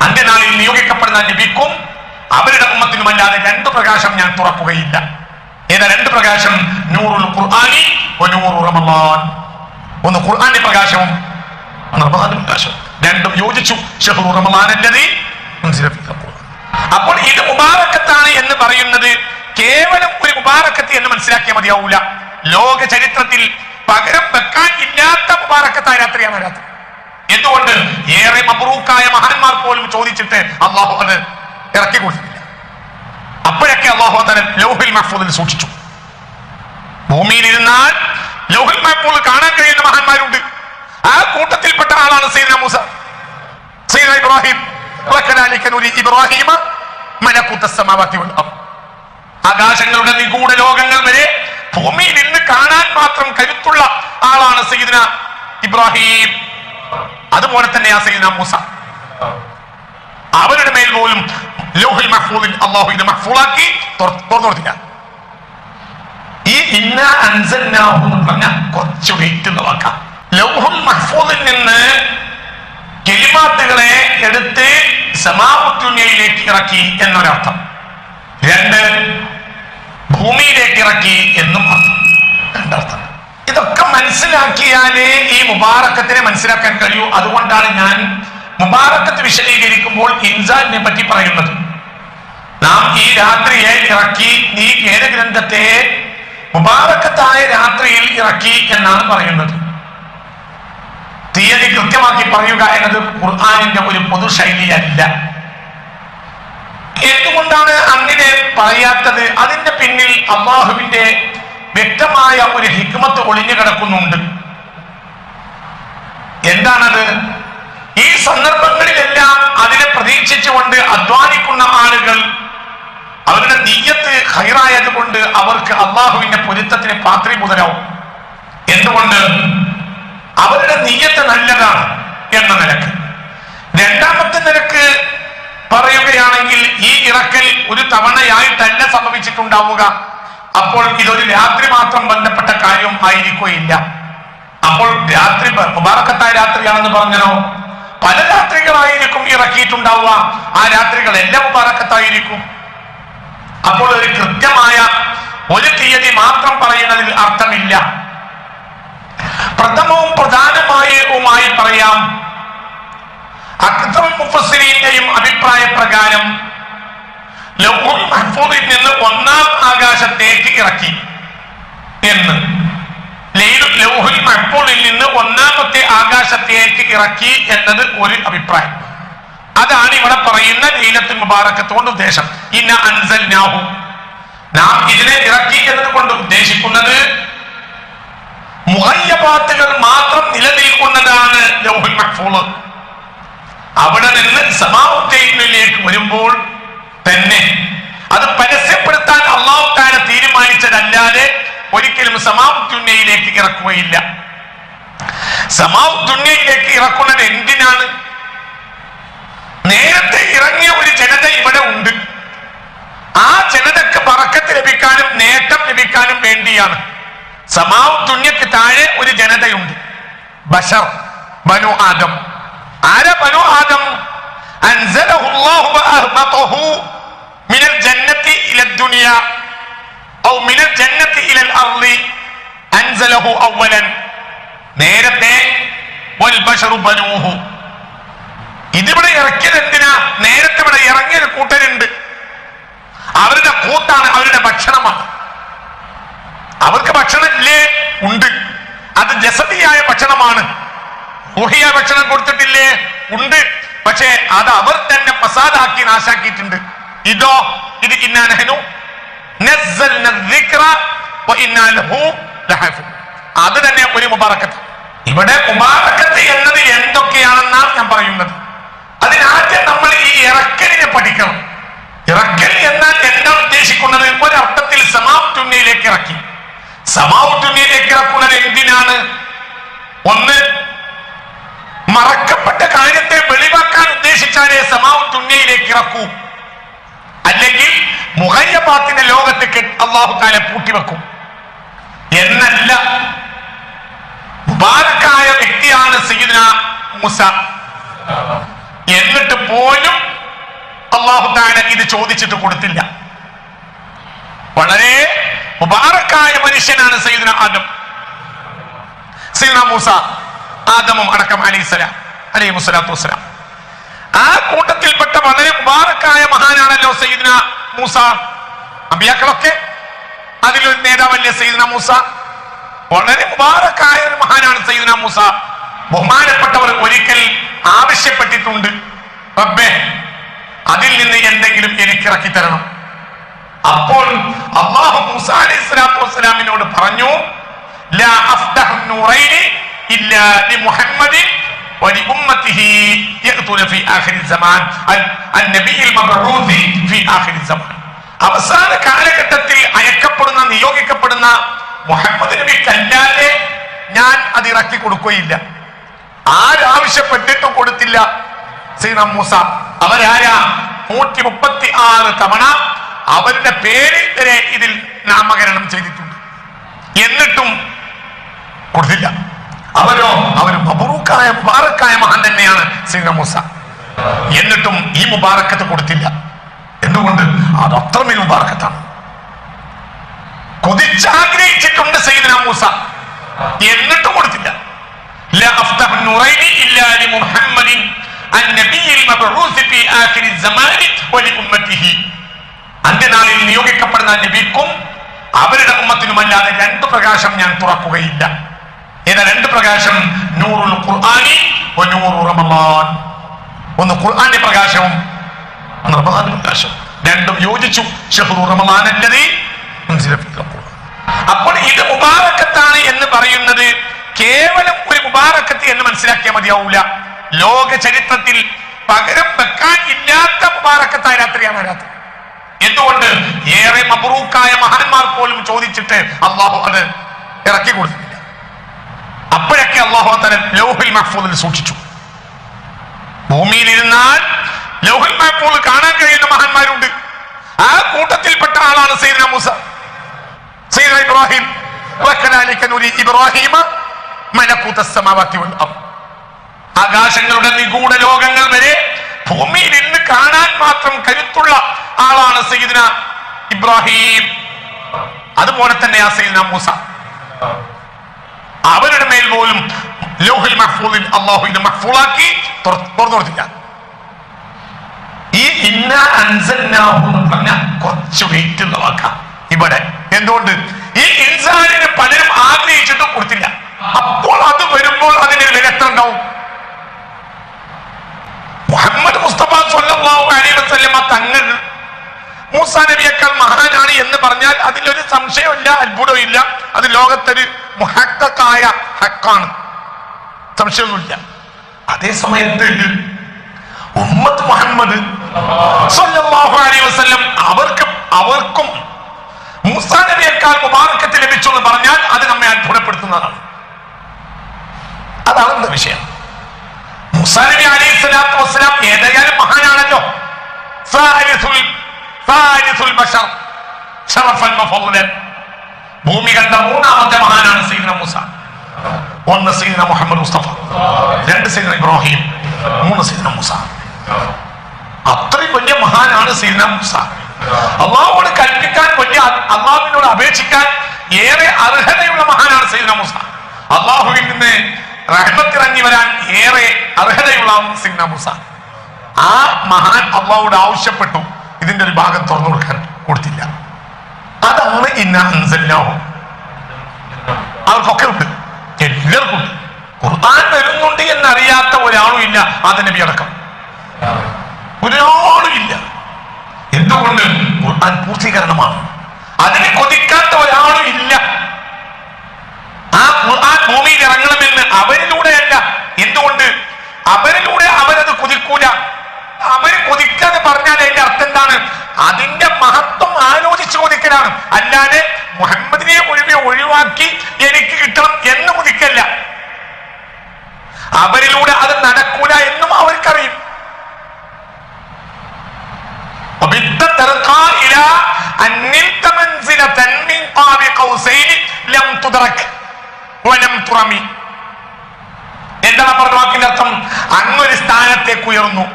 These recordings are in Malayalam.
അന്ത്യനാളിൽ നിയോഗിക്കപ്പെടുന്ന നബിക്കും അവരുടെ ഉമ്മത്തിനുമല്ലാതെ 2 പ്രകാശം ഞാൻ തുറക്കുകയില്ല. ഏതാ 2 പ്രകാശം? നൂറുൽ ഖുർആനി വ നൂറു റമളാൻ. ഒന്ന് ഖുർആന്റെ പ്രകാശവും റമളാന്റെ പ്രകാശവും, രണ്ടും യോജിച്ചു. ശഹ്റു റമളാനല്ലദീ ഉൻസില ഫീഹിൽ ഖുർആൻ. അപ്പോൾ ഇത് മുബാറക്കത്താണ് എന്ന് പറയുന്നത് കേവലം ഒരു മുബാറക്കത്ത് എന്ന് മനസ്സിലാക്കിയാൽ മതിയാവൂല. ലോക ചരിത്രത്തിൽ പകരം വെക്കാൻ ഇല്ലാത്ത മുബാറക്കത്തായ രാത്രിയാണ് രാത്രി. എന്തുകൊണ്ട്? ഏറെ മബ്റൂക്കായ മഹാന്മാർ പോലും ചോദിച്ചിട്ട് അള്ളാഹു അത് ഇറക്കി കൊടുത്തിട്ടില്ല. അപ്പോഴൊക്കെ അള്ളാഹു തആല ലൗഹുൽ മഹ്ഫൂദിൽ സൂക്ഷിച്ചു. ഭൂമിയിൽ ഇരുന്നാൽ ലൗഹുൽ മഹ്ഫൂദ് കാണാൻ കഴിയുന്ന മഹാന്മാരുണ്ട്. ആ കൂട്ടത്തിൽപ്പെട്ട ആളാണ് സയ്യിദുനാ മൂസ, സയ്യിദുനാ ഇബ്രാഹിം. വകദാലിക നുരി ഇബ്രാഹിമ മലകൂതസ് സമാവാതി വൽ അർദ്. ആകാശങ്ങളുടെ നിഗൂഢ ലോകങ്ങൾ വരെ ഭൂമിയിൽ നിന്ന് കാണാൻ മാത്രം കരുത്തുള്ള ആളാണ് സയ്യിദുനാ ഇബ്രാഹിം. അതുപോലെ തന്നെ ആ സയ്യിദുനാ മൂസ. അവരുടെ മേൽ പോലും ലൗഹുൽ മഹ്ഫൂദിൽ അല്ലാഹു ഇത് മഹ്ഫൂളാക്കി തുറന്നുകൊടുത്തില്ല. ഈ ഇന്നാ അൻസൽനാഹു എന്ന് പറഞ്ഞ കുറച്ച് വെയിറ്റ് എന്ന് വാക്കാം. ലൗഹുൽ മഹ്ഫൂദിൽ നിന്ന് കെലിമാത്തുകളെ എടുത്ത് സമാഉദ്ദുനിയയിലേക്ക് ഇറക്കി എന്നൊരർത്ഥം. 2 ഭൂമിയിലേക്ക് ഇറക്കി എന്നും അർത്ഥം. 2 അർത്ഥം. ഇതൊക്കെ മനസ്സിലാക്കിയാലേ ഈ മുബാറക്കത്തിനെ മനസ്സിലാക്കാൻ കഴിയൂ. അതുകൊണ്ടാണ് ഞാൻ മുബാറക്കത്ത് വിശദീകരിക്കുമ്പോൾ ഇൻസാലിനെ പറ്റി പറയുന്നത്. നാം ഈ രാത്രിയെ ഇറക്കി, ഈ വേദഗ്രന്ഥത്തെ മുബാറക്കത്തായ രാത്രിയിൽ ഇറക്കി എന്നാണ് പറയുന്നത്. തീയതി കൃത്യമാക്കി പറയുക എന്നത് ഖുർആനിന്റെ ഒരു പൊതു ശൈലിയല്ല. എന്തുകൊണ്ടാണ് അങ്ങനെ പറയാത്തത്? അതിന്റെ പിന്നിൽ അല്ലാഹുവിന്റെ വ്യക്തമായ ഒരു ഹിക്മത്ത് ഒളിഞ്ഞു കിടക്കുന്നുണ്ട്. എന്താണത്? ഈ സന്ദർഭങ്ങളിലെല്ലാം അതിനെ പ്രതീക്ഷിച്ചുകൊണ്ട് അധ്വാനിക്കുന്ന ആളുകൾ അവരുടെ നിയ്യത്ത് ഖൈറായത് കൊണ്ട് അവർക്ക് അല്ലാഹുവിന്റെ പൊരുത്തത്തിന് പാത്രീഭൂതരാവും. എന്തുകൊണ്ട്? അവരുടെ നിയ്യത്ത് നല്ലതാണ് എന്ന നിലക്ക്. രണ്ടാമത്തെ നിലക്ക് പറയുകയാണെങ്കിൽ ഈ ഇറക്കൽ ഒരു തവണയായിട്ടല്ല സംഭവിച്ചിട്ടുണ്ടാവുക. അപ്പോൾ ഇതൊരു രാത്രി മാത്രം ബന്ധപ്പെട്ട കാര്യം ആയിരിക്കുകയില്ല. അപ്പോൾ രാത്രി മുബാറക്കത്തായ രാത്രിയാണെന്ന് പറഞ്ഞോ, പല രാത്രികളായിരിക്കും ഇറക്കിയിട്ടുണ്ടാവുക. ആ രാത്രികൾ എല്ലാം മുബാറക്കത്തായിരിക്കും. അപ്പോൾ ഒരു കൃത്യമായ ഒരു തീയതി മാത്രം പറയുന്നതിൽ അർത്ഥമില്ല. പ്രഥമവും പ്രധാനമായവുമായി പറയാം, അക്തറുൽ മുഫസ്സിരീന്റെയും അഭിപ്രായ പ്രകാരം ലൗഹുൽ മഹ്ഫൂദിൽ നിന്ന് 1-ാം ആകാശത്തേക്ക് ഇറക്കി എന്ന്. ലൗഹുൽ മഹ്ഫൂദിൽ നിന്ന് 1-ാമത്തെ ആകാശത്തേക്ക് ഇറക്കി എന്നത് ഒരു അഭിപ്രായം. അതാണ് ഇവിടെ പറയുന്ന ലൈലത്തുൽ മുബാറക്കത്ത് കൊണ്ട് ഉദ്ദേശം. ഇന്ന അൻസൽനാഹു, നാം ഇതിനെ ഇറക്കി എന്നത് കൊണ്ട് ഉദ്ദേശിക്കുന്നത് മുഗയ്യബാത്തുകൾ മാത്രം നിലനിൽക്കുന്നതാണ് ലൗഹുൽ മഹ്ഫൂദ്. അവിടെ നിന്ന് സമാഉദ്ദീനിലേക്ക് വരുമ്പോൾ തന്നെ അത് പരസ്യപ്പെടുത്താൻ അല്ലാഹു തആല തീരുമാനിച്ചതല്ലാതെ ഒരിക്കലും സമാഉദ്ദുനിയയിലേക്ക് ഇറക്കുകയില്ല. സമാഉദ്ദുനിയയിലേക്ക് ഇറക്കുന്നത് എന്തിനാണ്? നേരത്തെ ഇറങ്ങിയ ഒരു ജനത ഇവിടെ ഉണ്ട്. ആ ജനതക്ക് ബറക്കത്ത് ലഭിക്കാനും നേട്ടം ലഭിക്കാനും വേണ്ടിയാണ്. സമാഉദ്ദുനിയക്ക് താഴെ ഒരു ജനതയുണ്ട്, ബശർ, ബനു ആദം. ആരാ ബനു ആദം? അൻസലഹു അല്ലാഹു വഅഹ്ബതഹു മിനൽ ജന്നത്തി ഇലൽ ദുനിയ ഔ മിനൽ ജന്നത്തി ഇലൽ അർളി. അൻസലഹു അവ്വലൻ, നേരത്തെ, വൽ ബശറു ബനൂഹു. ഇതിവിടെ ഇറക്കിയത് എന്തിനാ? നേരത്തെ ഇവിടെ ഇറങ്ങിയ കൂട്ടരുണ്ട്. അവരുടെ കൂട്ടാണ്, അവരുടെ ഭക്ഷണമാണ്. അവർക്ക് ഭക്ഷണം ഇല്ലേ? ഉണ്ട്. അത് ജസദിയായ ഭക്ഷണമാണ്. ഊഹിയ ഭക്ഷണം കൊടുത്തിട്ടില്ലേ? ഉണ്ട്. പക്ഷേ അത് അവർ തന്നെ ഫസാദാക്കി നാശാക്കിയിട്ടുണ്ട്. ഇതോ, ഇത് ഇന്നാ നഹ്നു നസ്സൽന الذിക്റ വഇന്നാ ലഹു ലഹാഫിദൂൻ. അത് തന്നെ ഒരു മുബാറക്കത്ത്. ഇവിടെ മുബാറക്കത്ത് എന്നത് എന്തൊക്കെയാണെന്നാണ് ഞാൻ പറയുന്നത്. അതിനാദ്യം നമ്മൾ ഈ ഇറക്കലിനെ പഠിക്കണം. ഇറക്കൽ എന്നാൽ എന്താ ഉദ്ദേശിക്കുന്നത്? ഒരർത്ഥത്തിൽ സമാഉദ്ദുനിയയിലേക്ക് ഇറക്കി. സമാഉദ്ദുനിയയിലേക്ക് ഇറക്കുന്നത് എന്തിനാണ്? ഒന്ന്, മറക്കപ്പെട്ട കാര്യത്തെ വെളിവാക്കാൻ ഉദ്ദേശിച്ചാലേ സമാഉദ്ദുനിയയിലേക്ക് ഇറക്കൂ. അല്ലെങ്കിൽ മുഗയ്യബാത്തിന്റെ ലോകത്തേക്ക് അല്ലാഹു തആല പൂട്ടിവെക്കും എന്നല്ല. മുബാറക്കായ വ്യക്തിയാണ് സയ്യിദുനാ മൂസ. എന്നിട്ട് പോലും അല്ലാഹു തആല ഇത് ചോദിച്ചിട്ട് കൊടുത്തില്ല. വളരെ മുബാറക്കായ മനുഷ്യനാണ് സയ്യിദുനാ ആദം, സയ്യിദുനാ മൂസ, ആദമും അടക്കം അലൈഹിസ്സലാത്തു വസ്സലാം. ആ കൂട്ടത്തിൽപ്പെട്ട വളരെ മുബാറക്കായ മഹാനാണല്ലോ സയ്യിദുനാ മൂസ. അമ്പിയാക്കളൊക്കെ അതിലൊരു നേതാവല്ലേ സയ്യിദുനാ മൂസ. വളരെ മുബാറക്കായ ഒരു മഹാനാണ് സയ്യിദുനാ മൂസ. ബഹുമാനപ്പെട്ടവർ ഒരിക്കൽ ആവശ്യപ്പെട്ടിട്ടുണ്ട്, റബ്ബേ അതിൽ നിന്ന് എന്തെങ്കിലും എനിക്ക് ഇറക്കി തരണം. അപ്പോൾ അല്ലാഹു മൂസ അലൈഹിസ്സലാത്തു വസ്സലാമിനോട് പറഞ്ഞു, ലാ അഫ്തഹു നൂറൈനി ഇല്ലാ ലിമുഹമ്മദിൻ വലിഉമ്മത്തിഹി യഅ്തുന ഫീ ആഖിരി സമാൻ അന്നബിയിൽ മബ്ഊസി ഫീ ആഖിരി സമാൻ. അവസാന കാലഘട്ടത്തിൽ അയക്കപ്പെടുന്ന നിയോഗിക്കപ്പെടുന്ന മുഹമ്മദ് നബിക്കല്ലാതെ ഞാൻ അത് ഇറക്കി കൊടുക്കുകയില്ല. ആരാവശ്യപ്പെട്ടിട്ടും കൊടുത്തില്ല സയ്യിദുനാ മൂസ. അവരാരാ? 136 തവണ അവരുടെ പേരിൽ വരെ ഇതിൽ നാമകരണം ചെയ്തിട്ടുണ്ട്, എന്നിട്ടും കൊടുത്തില്ല. അവർ മബ്റൂക്കായ മുബാറക്കായ മഹാൻ തന്നെയാണ് സയ്യിദുനാ മൂസ. എന്നിട്ടും ഈ മുബാറക്കത്ത് കൊടുത്തില്ല. എന്തുകൊണ്ട്? അത് അത്രമേൽ മുബാറക്കത്താണ്. കൊതിച്ചാഗ്രഹിച്ചിട്ടുണ്ട് സയ്യിദുനാ മൂസ, എന്നിട്ടും കൊടുത്തില്ല. ലാ അഫ്തഹു നൂറൈനി ഇല്ലാ ലിമുഹമ്മദിൻ അന്നബിയിൽ മബ്ഊസ് ഫീ ആഖിരി സമാനി വലിഉമ്മത്തിഹി. അന്ത്യനാളിൽ നിയോഗിക്കപ്പെടുന്ന നബിക്കും അവരുടെ ഉമ്മത്തിനുമല്ലാതെ 2 പ്രകാശം ഞാൻ തുറക്കുകയില്ല. ഏതാ 2 പ്രകാശം? നൂറുൽ ഖുർആനി വ നൂറു റമളാൻ. ഒന്ന് ഖുർആന്റെ പ്രകാശവും റമളാന്റെ പ്രകാശവും, രണ്ടും യോജിച്ചു. ശഹ്റു റമളാൻ അല്ലദീ ഉൻസില ഫീഹിൽ ഖുർആൻ. അപ്പോൾ ഇത് മുബാറക്കത്താണ് എന്ന് പറയുന്നത് കേവലം ഒരു മുബാറക്കത്ത് എന്ന് മനസ്സിലാക്കിയാൽ മതിയാവൂല. ലോക ചരിത്രത്തിൽ പകരം വെക്കാൻ ഇല്ലാത്ത മുബാറക്കത്തായ രാത്രിയാണ് രാത്രി. എന്തുകൊണ്ട്? ഏറെ മബ്റൂക്കായ മഹാന്മാർ പോലും ചോദിച്ചിട്ട് അള്ളാഹു അത് ഇറക്കി കൊടുത്തില്ല. അപ്പോഴൊക്കെ അള്ളാഹു തആല ലൗഹുൽ മഹ്ഫൂദിൽ സൂക്ഷിച്ചു. ഭൂമിയിലിരുന്നാൽ ലൗഹുൽ മഹ്ഫൂദ് കാണാൻ കഴിയുന്ന മഹാന്മാരുണ്ട്. ആ കൂട്ടത്തിൽപ്പെട്ട ആളാണ് സയ്യിദുനാ മൂസ, സയ്യിദുനാ ഇബ്രാഹിം. വകദാലിക നുരി ഇബ്രാഹിമ മലകൂതസ് സമാവാതി വൽ അർദ്. ആകാശങ്ങളുടെ നിഗൂഢ ലോകങ്ങൾ വരെ ഭൂമിയിൽ ഇന്ന് കാണാൻ മാത്രം കരുത്തുള്ള ആളാണ് സയ്യിദുനാ ഇബ്രാഹിം. അതുപോലെ തന്നെ ആ സയ്യിദുനാ മൂസ. അവരുടെ മേൽ പോലും ലൗഹുൽ മഹ്ഫൂദിൽ അല്ലാഹു ഇത് മഹ്ഫൂളാക്കി തുറന്നു കൊടുത്തില്ല. ഈ ഇന്നാ അൻസൽനാഹു എന്ന് പറഞ്ഞ കുറച്ച് വെയിറ്റ് ഉള്ള വാക്കാ ഇവിടെ. എന്തുകൊണ്ട്? ഈ ഇൻസാനിന് പലരും ആഗ്രഹിച്ചിട്ടും കൊടുത്തില്ല. അപ്പോൾ അത് വരുമ്പോൾ അതിനൊരു വില എത്ര ഉണ്ടാവും? മുഹമ്മദ് മുസ്തഫ സ്വല്ലല്ലാഹു അലൈഹി വസല്ലമ തങ്ങൾ മൂസാ നബിയേക്കാൾ മഹാനാണ് എന്ന് പറഞ്ഞാൽ അതിലൊരു സംശയമില്ല, അത്ഭുതവും ഇല്ല. അത് ലോകത്തൊരു മുഹഖഖായ ഹഖാണ്, സംശയമൊന്നുമില്ല. അതേ സമയത്ത് ഉമ്മത്ത് മുഹമ്മദ് സ്വല്ലല്ലാഹു അലൈഹി വസല്ലം അവർക്കും മൂസാ നബിയേക്കാൾ മുബാറക്കത്ത് ലഭിച്ചു എന്ന് പറഞ്ഞാൽ അത് നമ്മെ അത്ഭുതപ്പെടുത്തുന്നതാണ്. അതാണ് എന്താ വിഷയം. മൂസാ നബി അലൈഹിസ്സലാത്തു വസ്സലാം ഏതായാലും മഹാനാണല്ലോ. ബശർ ശറഫൻ വഫളൻ. ഭൂമി കണ്ട 3ാമത്തെ മഹാനാണ് സയ്യിദുനാ മൂസ. 1 സയ്യിദുനാ മുഹമ്മദ് മുസ്തഫ, 2 സയ്യിദുനാ ഇബ്രാഹിം, 3 സയ്യിദുനാ മൂസ. അത്രയും വലിയ മഹാനാണ് സയ്യിദുനാ മൂസ. അള്ളാഹുവോട് കൽപ്പിക്കാൻ, വലിയ അള്ളാഹുവിനോട് അപേക്ഷിക്കാൻ ഏറെ അർഹതയുള്ള മഹാനാണ് സയ്യിദുനാ മൂസ. അള്ളാഹുവിൽ നിന്ന് റഹ്മത്ത് ഇറങ്ങി വരാൻ ഏറെ അർഹതയുള്ള സയ്യിദുനാ മൂസ. ആ മഹാൻ അള്ളാഹുവോട് ആവശ്യപ്പെട്ടു, ഇതിന്റെ ഒരു ഭാഗം തുറന്നു കൊടുക്കാൻ കൊടുത്തില്ല. അതാണ് ഇന്നാ അൻസൽനാഹു. അവർക്കൊക്കെ ഉണ്ട്, എല്ലാവർക്കും ഉണ്ട്. ഖുർആൻ വരുന്നുണ്ട് എന്നറിയാത്ത ഒരാളും ഇല്ല, ആദം നബി അടക്കം ഒരാളും ഇല്ല. എന്തുകൊണ്ട്? ഖുർആൻ പൂർത്തീകരണമാണ്. അതിന് കൊതിക്കാത്ത ഒരാളും ഇല്ല. ആ ഖുർആൻ ഭൂമിയിൽ ഇറങ്ങണമെന്ന് അവരിലൂടെയല്ല. എന്തുകൊണ്ട്? അവരിലൂടെ അവരത് കൊതിക്കൂല. അവര് കൊതിക്കാന്ന് പറഞ്ഞാൽ അതിന്റെ അർത്ഥം എന്താണ്? അതിന്റെ മഹത്വം ആലോചിച്ച് കൊതിക്കലാണ്, അല്ലാതെ മുഹമ്മദിനെ ഒഴിവാക്കി എനിക്ക് കിട്ടണം എന്ന് കൊതിക്കല്ല. അവരിലൂടെ അത് നടക്കൂല എന്നും അവർക്കറിയും. എന്താണ് പറഞ്ഞ വാക്കിന്റെ അർത്ഥം? അങ്ങൊരു സ്ഥാനത്തേക്ക് ഉയർന്നു.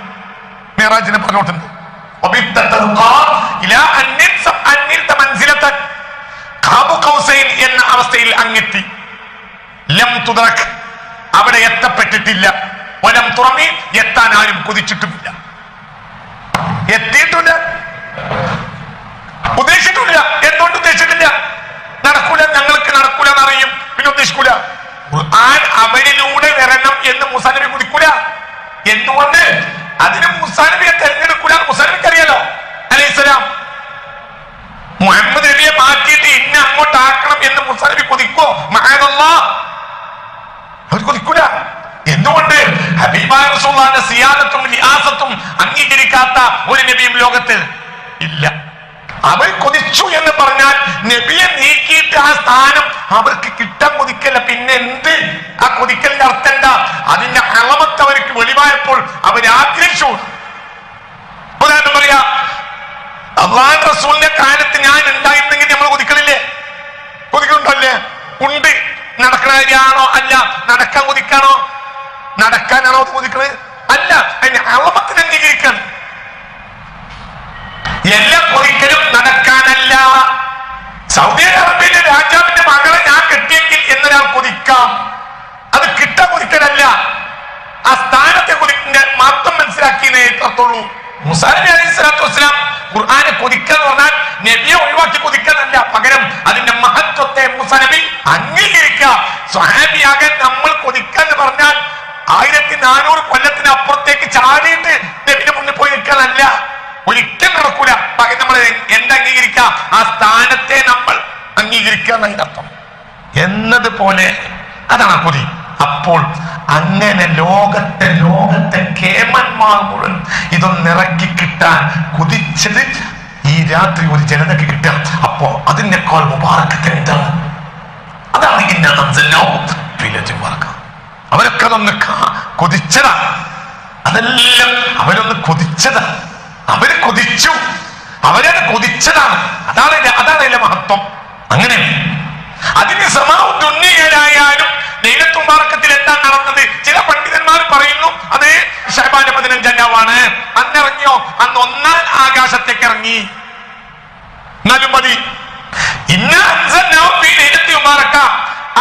മിറാജിനെ പറഞ്ഞോട്ടുണ്ട്. എന്ന അവസ്ഥയിൽ അങ്ങെത്തി. ലം തുദ്റക്, അവിടെ എത്തപ്പെട്ടിട്ടില്ല. വലം തുറമി, എത്താൻ ആരും കൊതിച്ചിട്ടുമില്ല, എത്തിയിട്ടില്ല, ഉദ്ദേശിച്ചിട്ടില്ല. എന്തുകൊണ്ട് ഉദ്ദേശിച്ചിട്ടില്ല? നടക്കൂല, ഞങ്ങൾക്ക് നടക്കൂല എന്നറിയും, പിന്നെ ഉദ്ദേശിക്കൂല. ഖുർആൻ അവരിലൂടെ വരണം എന്ന് മൂസാ നബി കുതിക്കൂല. എന്തുകൊണ്ട്? അതിന് മൂസാ നബിയെ തെരഞ്ഞെടുക്കൂല. മൂസാ നബിക്ക് അറിയാലോ അലൈഹിസ്സലാം. മുഹമ്മദ് നബിയെ മാറ്റിയിട്ട് ഇന്ന അങ്ങോട്ടാക്കണം എന്ന് മൂസാ നബി കൊതിക്കോ? മഅദല്ലാഹ്, അവർ കൊതിക്കൂല. എന്തുകൊണ്ട്? ഹബീബായ റസൂലുള്ളാഹിന്റെ സിയാദത്തും റിയാസത്തും അംഗീകരിക്കാത്ത ഒരു നബിയും ലോകത്ത് ഇല്ല. അവർ കൊതിച്ചു എന്ന് പറഞ്ഞാൽ നബിയെ നീക്കിയിട്ട് ആ സ്ഥാനം അവർക്ക് കിട്ടാൻ കൊതിക്കല്ല. പിന്നെ എന്ത്? ആ കൊതിക്കലിന്റെ അർത്ഥം എന്താ? അതിന്റെ അളമത്ത് അവർക്ക് വെളിവായപ്പോൾ അവർ ആഗ്രഹിച്ചു. ഉദാഹരണം പറയാ, അല്ലാഹുവിന്റെ റസൂലിന്റെ കാലത്ത് ഞാൻ ഉണ്ടായിരുന്നെങ്കിൽ നമ്മൾ കൊതിക്കണില്ലേ? കൊതിക്കുന്നുണ്ടല്ലേ? ഉണ്ട്. നടക്കണ കാര്യമാണോ? അല്ല. നടക്കാൻ കൊതിക്കാണോ? നടക്കാനാണോ കൊതിക്കണത്? അല്ല. അതിന്റെ അളമത്തിന് അംഗീകരിക്കണം. എല്ലാ കൊതിക്കലും നടക്കാനല്ല. സൗദി അറേബ്യയിലെ രാജാവിന്റെ മകളെ ഞാൻ കെട്ടിയെങ്കിൽ എന്നൊരാൾ കൊതിക്കാം. അത് കിട്ടാൻ കൊതിക്കലല്ല, ആ സ്ഥാനത്തെ കൊതിക്കിന്റെ മാത്രം മനസ്സിലാക്കിയേ അർത്ഥമുള്ളൂ. മൂസാ നബി അലൈഹിസ്സലാത്തു വസ്സലാം ഖുർആനെ കൊതിക്കാന്ന് പറഞ്ഞാൽ നബിയെ ഒഴിവാക്കി കൊതിക്കാനല്ല, പകരം അതിന്റെ മഹത്വത്തെ മൂസാ നബി അംഗീകരിക്കുക. സ്വഹാബിയാകാൻ നമ്മൾ കൊതിക്കാന്ന് പറഞ്ഞാൽ 1400 കൊല്ലത്തിന് അപ്പുറത്തേക്ക് ചാടിയിട്ട് നബിയുടെ മുന്നിൽ പോയി നിൽക്കാനല്ല, ഒരിക്കലും നടക്കൂല. പകരം നമ്മൾ എന്താ അംഗീകരിക്കുക? ആ സ്ഥാനത്തെ നമ്മൾ അംഗീകരിക്കുക എന്നതിന്റെ അർത്ഥം എന്നതുപോലെ അതാണ് കൊതി. അപ്പോൾ അങ്ങനെ ലോകത്തെ കേമന്മാർ മുഴുവൻ ഇതൊന്ന് ഇറക്കി കിട്ടാൻ കൊതിച്ചത് ഈ രാത്രി ഒരു ജനതയ്ക്ക് കിട്ടുക. അപ്പോ അതിനേക്കാൾ മുബാറക്കത്ത് എന്താണ്? അതാണ് അവരൊക്കെ അതൊന്ന് കൊതിച്ചതാ. അതെല്ലാം അവരൊന്ന് കൊതിച്ചതാ. അവര് കൊതിച്ചു, അവരത് കൊതിച്ചതാണ്. അതാണ് അതിന്റെ മഹത്വം. അങ്ങനെ അതിന് സമാവ് ദുനിയയിലായാലും ലൈലത്തുൽ മുബാറക്കത്തിൽ എന്താ നടന്നത്? ചില പണ്ഡിതന്മാർ പറയുന്നു അത് ശഅബാന്റെ 15 രാവാണ്. അന്നിറങ്ങിയോ? അന്ന് 1-ാം ആകാശത്തേക്ക് ഇറങ്ങി. എന്നാലും മതി. ഇന്നാ അൻസൽനാഹു ഫീ ലൈലത്തുൽ മുബാറക,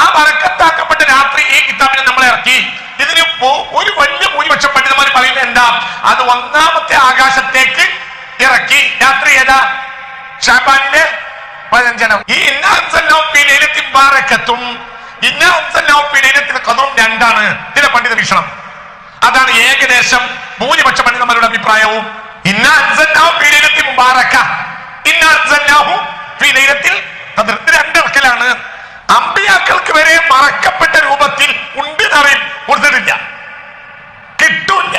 ആ ബറക്കത്താക്കപ്പെട്ട രാത്രി ഈ കിതാബിനെ നമ്മൾ ഇറക്കി. ഇതിന് ഒരു വലിയ ഭൂരിപക്ഷം പണ്ഡിതന്മാർ പറയുന്നത് എന്താ? അത് 1-ാമത്തെ ആകാശത്തേക്ക് ഇറക്കി. രാത്രി ഏതാ? ശഅബാനിലെ 15. ഈ ഇന്നാ അൻസൽനാഹു ഫീ ലൈലത്തുൽ മുബാറകത്തും ഇന്നാ അൻസൽനാഹു ഫീ ലൈലത്തുൽ ഖദറും രണ്ടാണ് ചില പണ്ഡിത വീക്ഷണം. അതാണ് ഏകദേശം ഭൂരിപക്ഷ പണ്ഡിതന്മാരുടെ അഭിപ്രായവും. ഇന്നാ അൻസൽനാഹു ഫീ ലൈലത്തുൽ മുബാറക, ഇന്നാ അൻസൽനാഹു ഫീ ലൈലത്തുൽ ഖദർ, ഇത് രണ്ടിറക്കലാണ്. അമ്പിയാക്കൾക്ക് വരെ മറക്കപ്പെട്ട രൂപത്തിൽ ഉണ്ട് എന്നറിയും കൊടുത്തിട്ടില്ല, കിട്ടൂല്ല.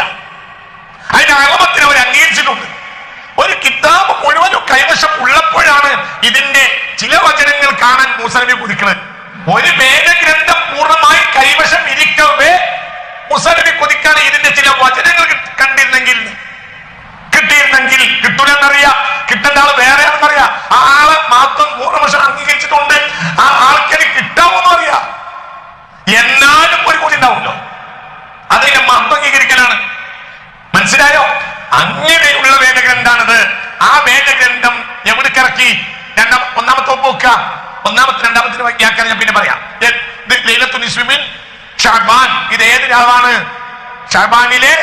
അതിന്റെ അളമത്തിന് അവർ അംഗീകരിച്ചിട്ടുണ്ട്. ഒരു കിതാബ് മുഴുവനും കൈവശം ഉള്ളപ്പോഴാണ് ഇതിന്റെ ചില വചനങ്ങൾ കാണാൻ മൂസാ നബി കൊതിക്കുന്നത്. ഒരു വേദഗ്രന്ഥം പൂർണ്ണമായി കൈവശം ഇരിക്കവേ മൂസാ നബി കൊതിക്കാണ് ഇതിന്റെ ചില വചനങ്ങൾ കണ്ടിരുന്നെങ്കിൽ, കിട്ടിയിരുന്നെങ്കിൽ. കിട്ടൂലെന്നറിയാം, കിട്ടേണ്ട ആള് വേറെ ആണെന്നറിയാം. ആ ആളെ മാത്രം 100% അംഗീകരിച്ചിട്ടുണ്ട്. ആ ആൾക്കാര് കിട്ടാവൂന്ന് അറിയാം. എന്നാലും ഒരു കൊതി ഉണ്ടാവുമല്ലോ, അതിനെ മഹത്വം അംഗീകരിക്കലാണ്. മനസ്സിലായോ? അങ്ങനെയുള്ള വേദഗ്രന്ഥാണിത്. ആ വേദഗ്രന്ഥം എവിടേക്ക് ഇറക്കി? ഒന്നാമത്തെ ഒപ്പുക, രണ്ടാമത്തെ വ്യാഖ്യാനം ഞാൻ പിന്നെ പറയാം. ലൈലത്തുൽ നിസ്ഫി മിൻ ശഅബാൻ, ഇത് ഏത് രാവാണ്? ശഅബാനിലെ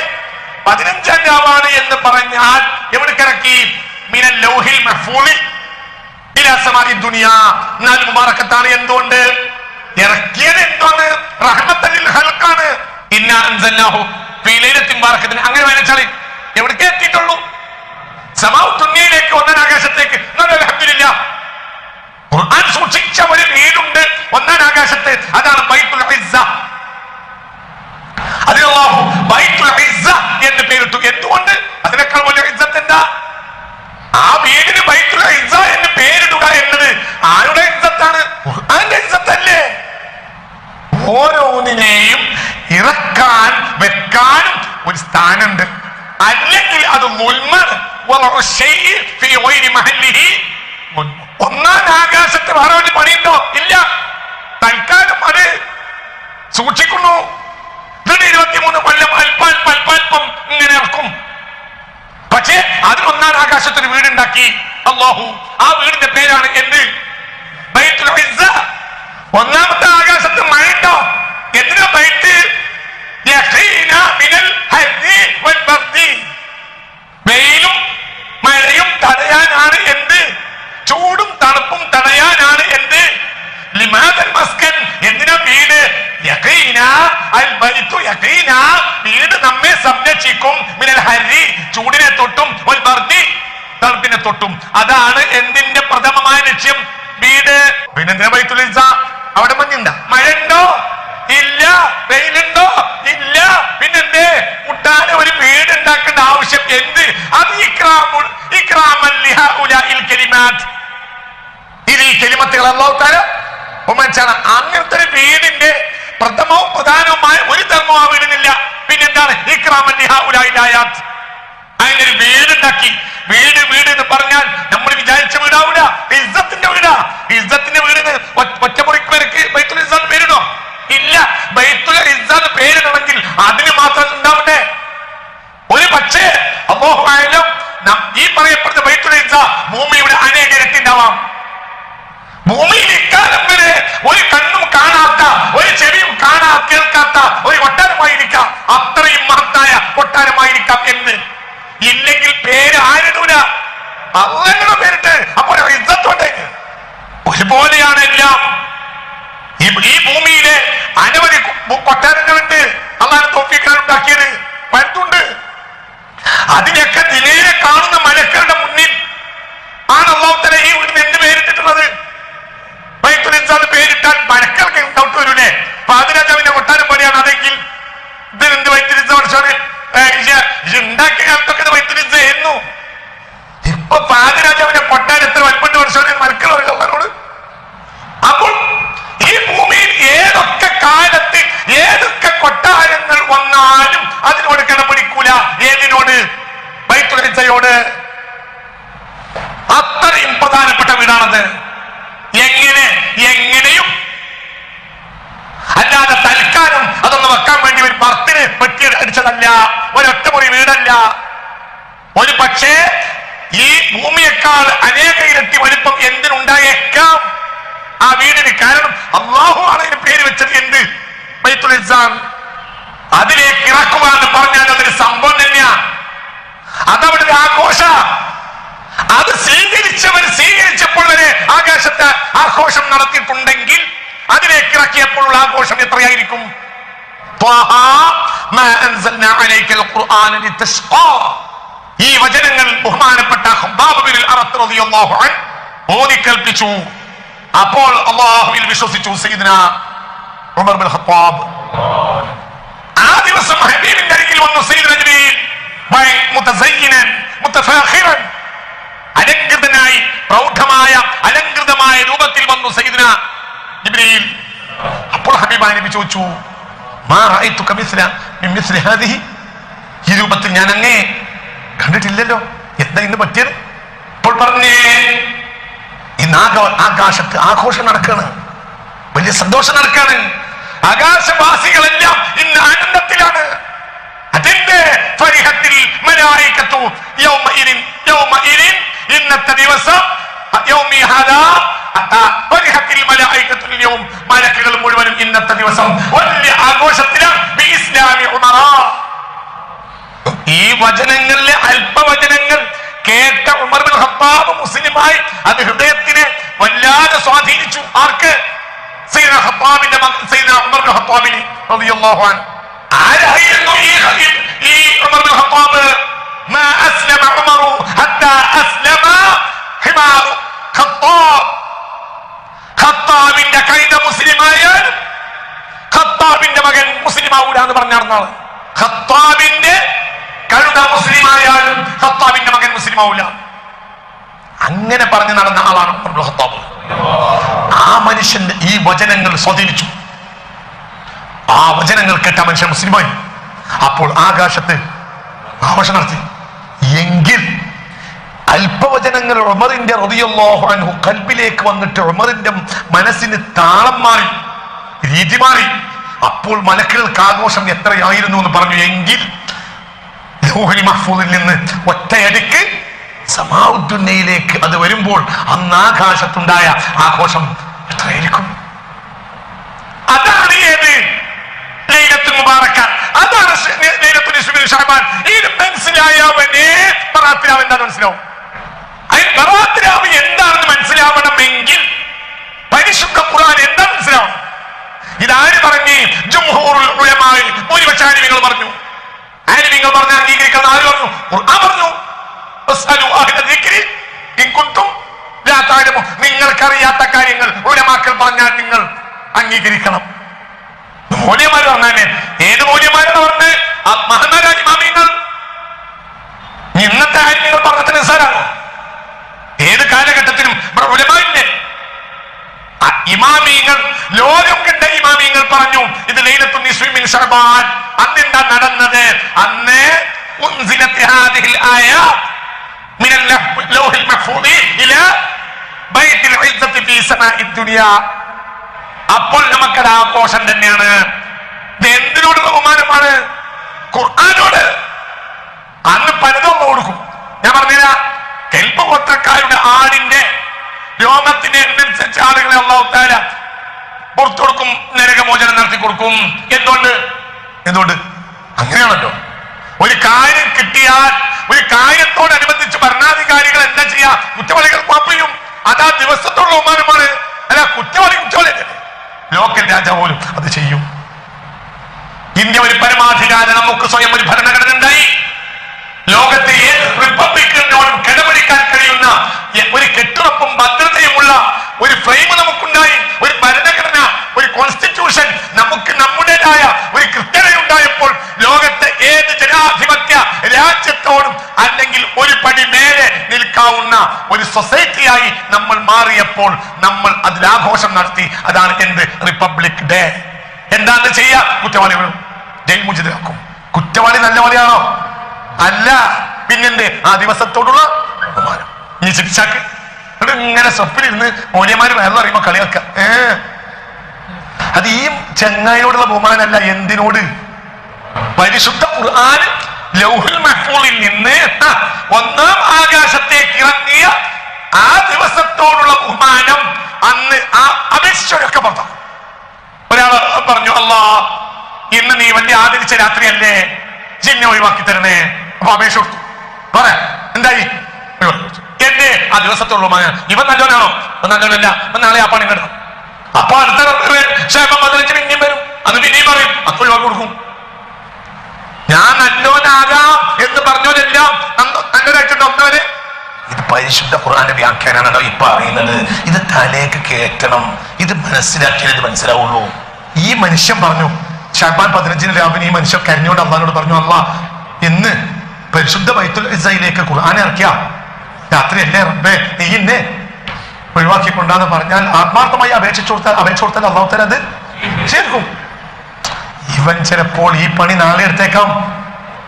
15-ാം രാവാണ് എന്ന് പറഞ്ഞാൽ എവിടേക്ക് ഇറക്കി? മിനൽ ലൗഹിൽ മഹ്ഫൂളി ഇലാ സമാഇ ദുനിയാ. എന്നാൽ മുബാറക്കത്താണ്. എന്തുകൊണ്ട് ഇറക്കിയത്? എന്താണ്? റഹ്മത്തൻ ലിൽ ഖൽഖാണ്. ഇന്നാ അൻസൽനാഹു ഫീ ലൈലത്തിൻ മുബാറകത്തിൻ. അങ്ങനെ വായിച്ചാൽ എവിടേക്ക് എത്തിയിട്ടുള്ളൂ? സമാഉ ദുനിയയിലേക്ക്, 1-ാം ആകാശത്തേക്ക്. അൽഹംദുലില്ലാഹ്, ഖുർആൻ സൂക്ഷിച്ച ഒരു വീടുണ്ട് 1-ാം ആകാശത്ത്. അതാണ് ബൈത്തുൽ ഇസ്സ. അതിന് അല്ലാഹു ബൈത്തുൽ ഇസ്സ എന്ന് പേരിട്ടു. എന്തുകൊണ്ട്? അതിനേക്കാൾ വലിയ ഇസ്സത്ത് എന്താ? ആ വീടിന് ബൈത്തുൽ ഇസ്സ എന്ന് പേരിടുക എന്നത് ആരുടെ ഇസ്സത്താണ്? ഖുർആന്റെ ഇസ്സത്തല്ലേ? ഓരോന്നിനെയും ഇറക്കാൻ വെക്കാനും ഒരു സ്ഥാനമുണ്ട്. അല്ലെങ്കിൽ അത് മുൽമാണ്. 1-ാം ആകാശത്ത് വേറെ വലിയ പണിയുണ്ടോ? ഇല്ല. തൽക്കാലം അത് സൂക്ഷിക്കുന്നു. 23 കൊല്ലം അല്പാൽപ്പം ഇങ്ങനെ ഇറക്കും. പക്ഷേ അതിൽ ഒന്നാം ആകാശത്തൊരു വീടുണ്ടാക്കി അല്ലാഹു. ആ വീടിന്റെ പേരാണ് എന്ത്? ബൈത്തുൽ ഇസ്സ. ഒന്നാമത്തെ ആകാശത്ത് മഴയുണ്ടോ? എന്തിനാ ബൈത്ത്? യഖീന മിനൽ ഹർരി വൽ ബർദി. വെയിലും മഴയും തടയാനാണ് എന്ത്? ചൂടും തണുപ്പും തടയാനാണ് എന്ത്? ലിമാദൽ മസ്കൻ. എന്തിനാ വീട്? യഖീന അൽ ബൈത്തു യഖീന. വീട് നമ്മെ സംരക്ഷിക്കും മിനൽ ഹർരി, ചൂടിനെ തൊട്ടും, വൽ ബർദി, തണുപ്പിനെ തൊട്ടും. അതാണ് എന്തിന്റെ പ്രഥമമായ ലക്ഷ്യം? വീട്. പിന്നെ ബൈത്തുൽ ഇസ്സ. അവിടെ മഞ്ഞുണ്ടോ? മഴയുണ്ടോ? ഇല്ല. വെയിലുണ്ടോ? ഇല്ല. പിന്നെന്തേ? മുട്ടാനെ ഒരു വീട് ഉണ്ടാക്കേണ്ട ആവശ്യം എന്ത്? അത് ഇക്റാമൻ ലിഹഉലാഇൽ കലിമാത്ത്. ഇത് ഈ കലിമത്തുകൾ അല്ലാഹു തആല ഉമ്മച്ചാണ്. അങ്ങനത്തെ ഒരു വീടിന്റെ പ്രഥമവും പ്രധാനവുമായ ഒരു ധർമ്മവും ആ വീടിനില്ല. പിന്നെന്താണ്? ഇക്റാമൻ ലിഹഉലാഇൽ ആയാത്ത്. അതിനൊരു വീടുണ്ടാക്കി. വീട് വീട് എന്ന് പറഞ്ഞാൽ നമ്മൾ വിചാരിച്ച വീടാവൂല. ഇസ്സത്തിന്റെ വീടാ. ഇസ്സത്തിന്റെ വീടിന് ഒറ്റമുറിക്ക് പേർക്ക് ബൈത്തുൽ ഇസ്സ പേരിടോ? ഇല്ല. ബൈത്തുൽ ഇസ്സ പേരിടണമെങ്കിൽ അതിന് മാത്രം ഉണ്ടാവട്ടെ. ഒരു പക്ഷേ അല്ലാഹു അഅലം ഈ പറയപ്പെടുന്ന ബൈത്തുൽ ഇസ്സ ഭൂമിയുടെ അനേക ഇരട്ടിണ്ടാവാം. ഭൂമിയിൽ ഇക്കാലം വരെ ഒരു കണ്ണും കാണാത്ത, ഒരു ചെവിയും കേൾക്കാത്ത ഒരു കൊട്ടാരമായിരിക്കാം. അത്രയും മഹത്തായ കൊട്ടാരമായിരിക്കാം. എന്ന് ഇല്ലെങ്കിൽ പേര് ആരിടൂല, അള്ളാഹുവിന്റെ പേരിട്ട്. അപ്പോൾ ഇസ്സത്തുണ്ടെങ്കിൽ ഒരുപോലെയാണ് എല്ലാം. ഈ ഭൂമിയിലെ അനവധി കൊട്ടാരങ്ങളുണ്ട്. അള്ളാഹുവിന്റെ തൗഫീഖാൽ ഉണ്ടാക്കിയത് പലതുണ്ട്. അതിനൊക്കെ നിലയെ കാണുന്ന മലക്കളുടെ മുന്നിൽ ആണ് അല്ലാഹു തആല ഈ വീടിന് എന്ത് പേരിട്ടിട്ടുള്ളത്? ബൈത്തുൽ ഇസ്സ പേരിട്ടാൽ മലക്കൾക്ക് ഡൗട്ട് വരൂലേ? പാതിരാജാവിന്റെ കൊട്ടാരം പോലെയാണ് അതെങ്കിൽ ഇതിനെന്ത് ബൈത്തുൽ ഇസ്സ പഠിച്ചോന് ഉണ്ടാക്കിയ കാലത്തൊക്കെ ബൈത്തുൽ ഇസ്സ ആയിരുന്നു. ഇപ്പൊ പാതിരാജാവിന്റെ കൊട്ടാരത്തിൽ വൽപ്പണ്ട് പഠിച്ചോന് മലക്കൾ പറയുന്നവരോട്. അപ്പോൾ ഈ ഭൂമിയിൽ ഏതൊക്കെ കാലത്ത് ഏതൊക്കെ കൊട്ടാരങ്ങൾ വന്നാലും അതിനോട് കിടപിടിക്കൂല. ഏതിനോട്? ബൈത്തുൽ ഇസ്സയോട്. അത്രയും പ്രധാനപ്പെട്ട വീടാണത്. എങ്ങനെയും അല്ലാതെ തൽക്കാലം അതൊന്ന് വെക്കാൻ വേണ്ടി ഒരു ഭർത്തിന് പെട്ടി അടിച്ചതല്ല, ഒരൊറ്റമുറി വീടല്ല. ഒരു പക്ഷേ ഈ ഭൂമിയേക്കാൾ അനേക ഇരട്ടി വലിപ്പം എന്തിനുണ്ടായേക്കാം ആ വീടിന്. കാരണം അല്ലാഹു ആണ് ഇതിന് പേര് വെച്ചത്. എന്ത്? ബൈത്തുൽ ഇസ്സ. അതിലേക്ക് ഇറക്കുക എന്ന് പറഞ്ഞാൽ അതൊരു സംഭവം തന്നെയാ. അതവിടെ ഒരു ആഘോഷ. അത് സ്വീകരിച്ചപ്പോൾ വരെ ആകാശത്ത് ആഘോഷം നടത്തിയിട്ടുണ്ടെങ്കിൽ അതിലേക്ക് ഇറക്കിയപ്പോഴുള്ള ആഘോഷം എത്രയായിരിക്കും? ഈ വചനങ്ങൾ ബഹുമാനപ്പെട്ട ഖബ്ബാബ് ബിൻ അറത്ത് റളിയല്ലാഹു അൻഹു ഓതി കേൾപ്പിച്ചു. അപ്പോൾ അല്ലാഹുവിൽ വിശ്വസിച്ചു സയ്യിദുനാ ഉമർ ബിൻ ഖത്താബ്. ആ ദിവസം ഹബീബിന്റെ അരികിൽ വന്നു സയ്യിദുനാ ജിബ്രീൽ മുതസയ്യിനൻ മുതഫാഖിറൻ. അലങ്കൃതനായി പ്രൗഢമായ അലങ്കൃതമായ രൂപത്തിൽ വന്നു സയ്യിദുനാ ജിബ്രീൽ. അപ്പോൾ ഹബീബായ നബി ചോദിച്ചു, മാ റഅയ്തുക മിസ്ല ഹാദിഹി. ഈ രൂപത്തിൽ ഞാൻ അങ്ങേ കണ്ടിട്ടില്ലല്ലോ, എന്താ ഇന്ന് പറ്റിയത്? അപ്പോൾ പറഞ്ഞേ, ഇന്ന് ആകാശത്ത് ആഘോഷം നടക്കാണ്, വലിയ സന്തോഷം നടക്കാണ്. ആകാശവാസികളെല്ലാം ഇന്ന് ആനന്ദത്തിലാണ്. അതിന്റെ ഫരിഹത്തിൽ മലായികത്തു യൗമഇദിൻ ഇന്നത്തെ ദിവസം യൗമി ഹാദാ ഫരിഹത്തിൽ മലായികത്തുൽ യൗം. മലക്കുകൾ മുഴുവനും ഇന്നത്തെ ദിവസം വലിയ ആഘോഷത്തിലാണ്. ബിഇസ്ലാമി ഉമറ. ഈ വചനങ്ങളിലെ അല്പവചനങ്ങൾ കേട്ട ഉമർ ബിൻ ഖത്താബ് മുസ്ലിമായി അത് ഹൃദയത്തിനെ വല്ലാതെ സ്വാധീനിച്ചു. ആർക്ക്? സയ്യിദുനാ ഖത്താബിന്റെ സയ്യിദുനാ ഉമർ ബിൻ ഖത്താബിന് റളിയല്ലാഹു അൻഹു. ആരായിരുന്നു ഈ ഉമർ ബിൻ ഖത്താബ്? മാ അസ്ലമ ഉമറു ഹത്താ അസ്ലമ ഹിമാറു ഖത്താബ്. ഖത്താബിന്റെ കൈത മുസ്ലിമായാൽ ഖത്താബിന്റെ മകൻ മുസ്ലിമാവൂല എന്ന് പറഞ്ഞാർന്നാണ്. ഖത്താബിന്റെ കഴുത മുസ്ലിമായാലും ഖത്താബിന്റെ മകൻ മുസ്ലിമാവൂല. അങ്ങനെ പറഞ്ഞു നടന്ന ആളാണ് ഉമർ ബിൻ ഖത്താബ്. ആ മനുഷ്യന്റെ ഈ വചനങ്ങൾ സ്വാധീനിച്ചു. ആ വചനങ്ങൾ കേട്ട മനുഷ്യൻ മുസ്ലിമായി. അപ്പോൾ ആകാശത്ത് ആഘോഷം നടത്തി. എങ്കിൽ അല്പവചനങ്ങൾ ഉമറിന്റെ റളിയല്ലാഹു അൻഹു ഖൽബിലേക്ക് വന്നിട്ട് ഉമറിന്റെ മനസ്സിന് താളം മാറി, രീതി മാറി. അപ്പോൾ മലക്കുകൾക്ക് ആഘോഷം എത്രയായിരുന്നു എന്ന് പറഞ്ഞു. എങ്കിൽ ലൗഹുൽ മഹ്ഫൂദിൽ നിന്ന് ഒറ്റയടിക്ക് സമാഉദ്ദുന്നയിലേക്ക് അത് വരുമ്പോൾ അന്ന് ആകാശത്തുണ്ടായ ആഘോഷം എത്രയായിരിക്കും? അതാണ് ഏത് ലൈലത്തുൽ മുബാറക, അതാണ് ലൈലത്തുൽ നിസ്ഫി ശഅബാൻ. ഇത് മനസ്സിലായവനെ ബറാത്തിരാവ് എന്താണെന്ന് മനസ്സിലാവും. ബറാത്തിരാവ് എന്താണെന്ന് മനസ്സിലാവണമെങ്കിൽ പരിശുദ്ധ ഖുർആൻ എന്താ മനസ്സിലാവണം. ഇതാര് പറഞ്ഞു? ജംഹൂറുൽ ഉലമാ, ഭൂരിപക്ഷ ആലിമീങ്ങൾ പറഞ്ഞു. ആലിമീങ്ങൾ പറഞ്ഞ അംഗീകരിക്കുന്ന ആര് പറഞ്ഞു? ഖുർആൻ പറഞ്ഞു. നിങ്ങൾക്കറിയാത്ത കാര്യങ്ങൾ ഉലമാക്കൾ പറഞ്ഞാൽ നിങ്ങൾ അംഗീകരിക്കണം. മൂല്യമാര് പറഞ്ഞാല് ഏത് മൂല്യമാരെന്ന് പറഞ്ഞ് മഹാന്മാരായ ഇമാമിയങ്ങൾ. ഇന്നത്തെ ആലിമീങ്ങൾ പറഞ്ഞതിന് നിസ്സാരാണോ? ഏത് കാലഘട്ടത്തിലും ഇവിടെ ഉലമായില്ലേ? ഇമാമിയങ്ങൾ, ലോകം കണ്ട ഇമാമിയങ്ങൾ പറഞ്ഞു ഇത് ലൈലത്തുൽ നിസ്ഫി മിൻ ശഅബാൻ. അന്നെന്താ നടന്നത്? അന്ന് ഉൻസിലത് ഹാദിഹിൽ ആയാത്ത് മിനൽ ലൗഹിൽ മഹ്ഫൂദി ഇലാ ബൈത്തുൽ ഇസ്സത്തി ഫീ സമാഇദ് ദുനിയ. അപ്പോൾ നമുക്കത് ആഘോഷം തന്നെയാണ്. ഇത് എന്തിനോടുള്ള ബഹുമാനമാണ്? ഖുർആനോട്. അന്ന് പലതും കൊടുക്കും. ഞാൻ പറഞ്ഞുതരാം. കെൽപ്പ് ഗോത്രക്കാരുടെ ആടിന്റെ രോമത്തിന് അനുസരിച്ച് ആളുകളെ അല്ലാഹു തആല പുറത്തു കൊടുക്കും, നരകമോചനം നടത്തി കൊടുക്കും. എന്തുകൊണ്ട്? അങ്ങനെയാണല്ലോ. ഒരു കാര്യം കിട്ടിയാൽ ഒരു കാര്യത്തോടനുബന്ധിച്ച് ഭരണാധികാരികൾ എന്താ ചെയ്യാ? കുറ്റവാളികൾ മാപ്പ് ചെയ്യും. അതാ ദിവസത്തോടുള്ള ബഹുമാനമാണ്. അല്ല, കുറ്റവാളി ലോക്കൽ രാജാവ് പോലും അത് ചെയ്യും. ഇന്ത്യ ഒരു പരമാധികാരം, നമുക്ക് സ്വയം ഒരു ഭരണഘടന ഉണ്ടായി. ലോകത്തെ ഏത് റിപ്പബ്ലിക്കിനോടും കിടപിടിക്കാൻ കഴിയുന്ന ഒരു കെട്ടുറപ്പും ഭദ്രതയുമുള്ള ഒരു ഫ്രെയിം നമുക്കുണ്ടായി. ഒരു ഭരണഘടന, ഒരു കോൺസ്റ്റിറ്റ്യൂഷൻ, നമുക്ക് നമ്മുടേതായ ഒരു കൃത്യതയുണ്ടായപ്പോൾ ലോകത്തെ ഏത് ജനാധിപത്യ രാജ്യത്തോടും അല്ലെങ്കിൽ ഒരു പടി മേലെ നിൽക്കാവുന്ന ഒരു സൊസൈറ്റിയായി നമ്മൾ മാറിയപ്പോൾ നമ്മൾ അതിലാഘോഷം നടത്തി. അതാണ് എന്ത്? Republic day. എന്താണ് ചെയ്യാ? കുറ്റവാളികളും ജയിൽ മോചിതരാക്കും. കുറ്റവാളി നല്ല പോലെയാണോ? അല്ല. പിന്നെന്ത്? ആ ദിവസത്തോടുള്ള ബഹുമാനം. ഇനി ശിക്ഷാക്ക് ഇങ്ങനെ സ്വപ്നിരുന്ന് മൂല്യമാര് വേറെറിയുമ്പോ കളിയാക്ക. അത് ഈ ചെങ്ങായിയോടുള്ള ബഹുമാനല്ല. എന്തിനോട്? പരിശുദ്ധ ഖുർആൻ ലൗഹുൽ മഹ്ഫൂളിൽ നിന്ന് ഒന്നാം ആകാശത്തേക്ക് ഇറങ്ങിയ ആ ദിവസത്തോടുള്ള ബഹുമാനം അന്ന് ആ അപേക്ഷയൊക്കെ പറഞ്ഞു. ഒരാൾ പറഞ്ഞു, അല്ലാ ഇന്ന് നീ വലിയ ആദരിച്ച രാത്രിയല്ലേ, ജിന്നെ ഒഴിവാക്കി തരണേ. അപ്പൊ അപേക്ഷ കൊടുത്തു. പറയാ എന്തായി? എന്നെ ആ ദിവസത്തോടുള്ള ബഹുമാനം. ഇവൻ നല്ലോനാണോ? നല്ലോനല്ല. നാളെ ആ പണി കിടക്കും. അപ്പൊ അടുത്ത ക്ഷേമം ബദലിച്ച് പിന്നെയും വരും. അന്ന് പിന്നെയും പറയും, അത് ഒഴിവാക്കി കൊടുക്കും. ഞാൻ നല്ലോനാകാം എന്ന് പറഞ്ഞോലെല്ലാം നല്ലതായിട്ടുണ്ട് ഒന്നവര്. ഇത് പരിശുദ്ധ ഖുർആന്റെ വ്യാഖ്യാനാണോ ഇപ്പൊ അറിയുന്നത്? ഇത് തലേക്ക് കേൾക്കണം. ഇത് മനസ്സിലാക്കിയാൽ ഇത് മനസ്സിലാവുള്ളൂ. ഈ മനുഷ്യൻ പറഞ്ഞു, ശഅബാൻ 15 രാവിലെ ഈ മനുഷ്യൻ കരഞ്ഞോണ്ട് അള്ളാഹിനോട് പറഞ്ഞു, അല്ലാഹ് ഇന്ന് പരിശുദ്ധ ബൈത്തുൽ ഇസ്സയിലേക്ക് ഖുർആൻ ഇറക്കിയ രാത്രിയല്ലേ റബ്ബേ, നീ ഇന്നെ ഒഴിവാക്കിക്കൊണ്ടാന്ന് പറഞ്ഞാൽ ആത്മാർത്ഥമായി അപേക്ഷ കൊടുത്താൽ അള്ളാഹു തആല അത് ചേർക്കും. ഇവൻ ചിലപ്പോൾ ഈ പണി നാളെ എടുത്തേക്കാം.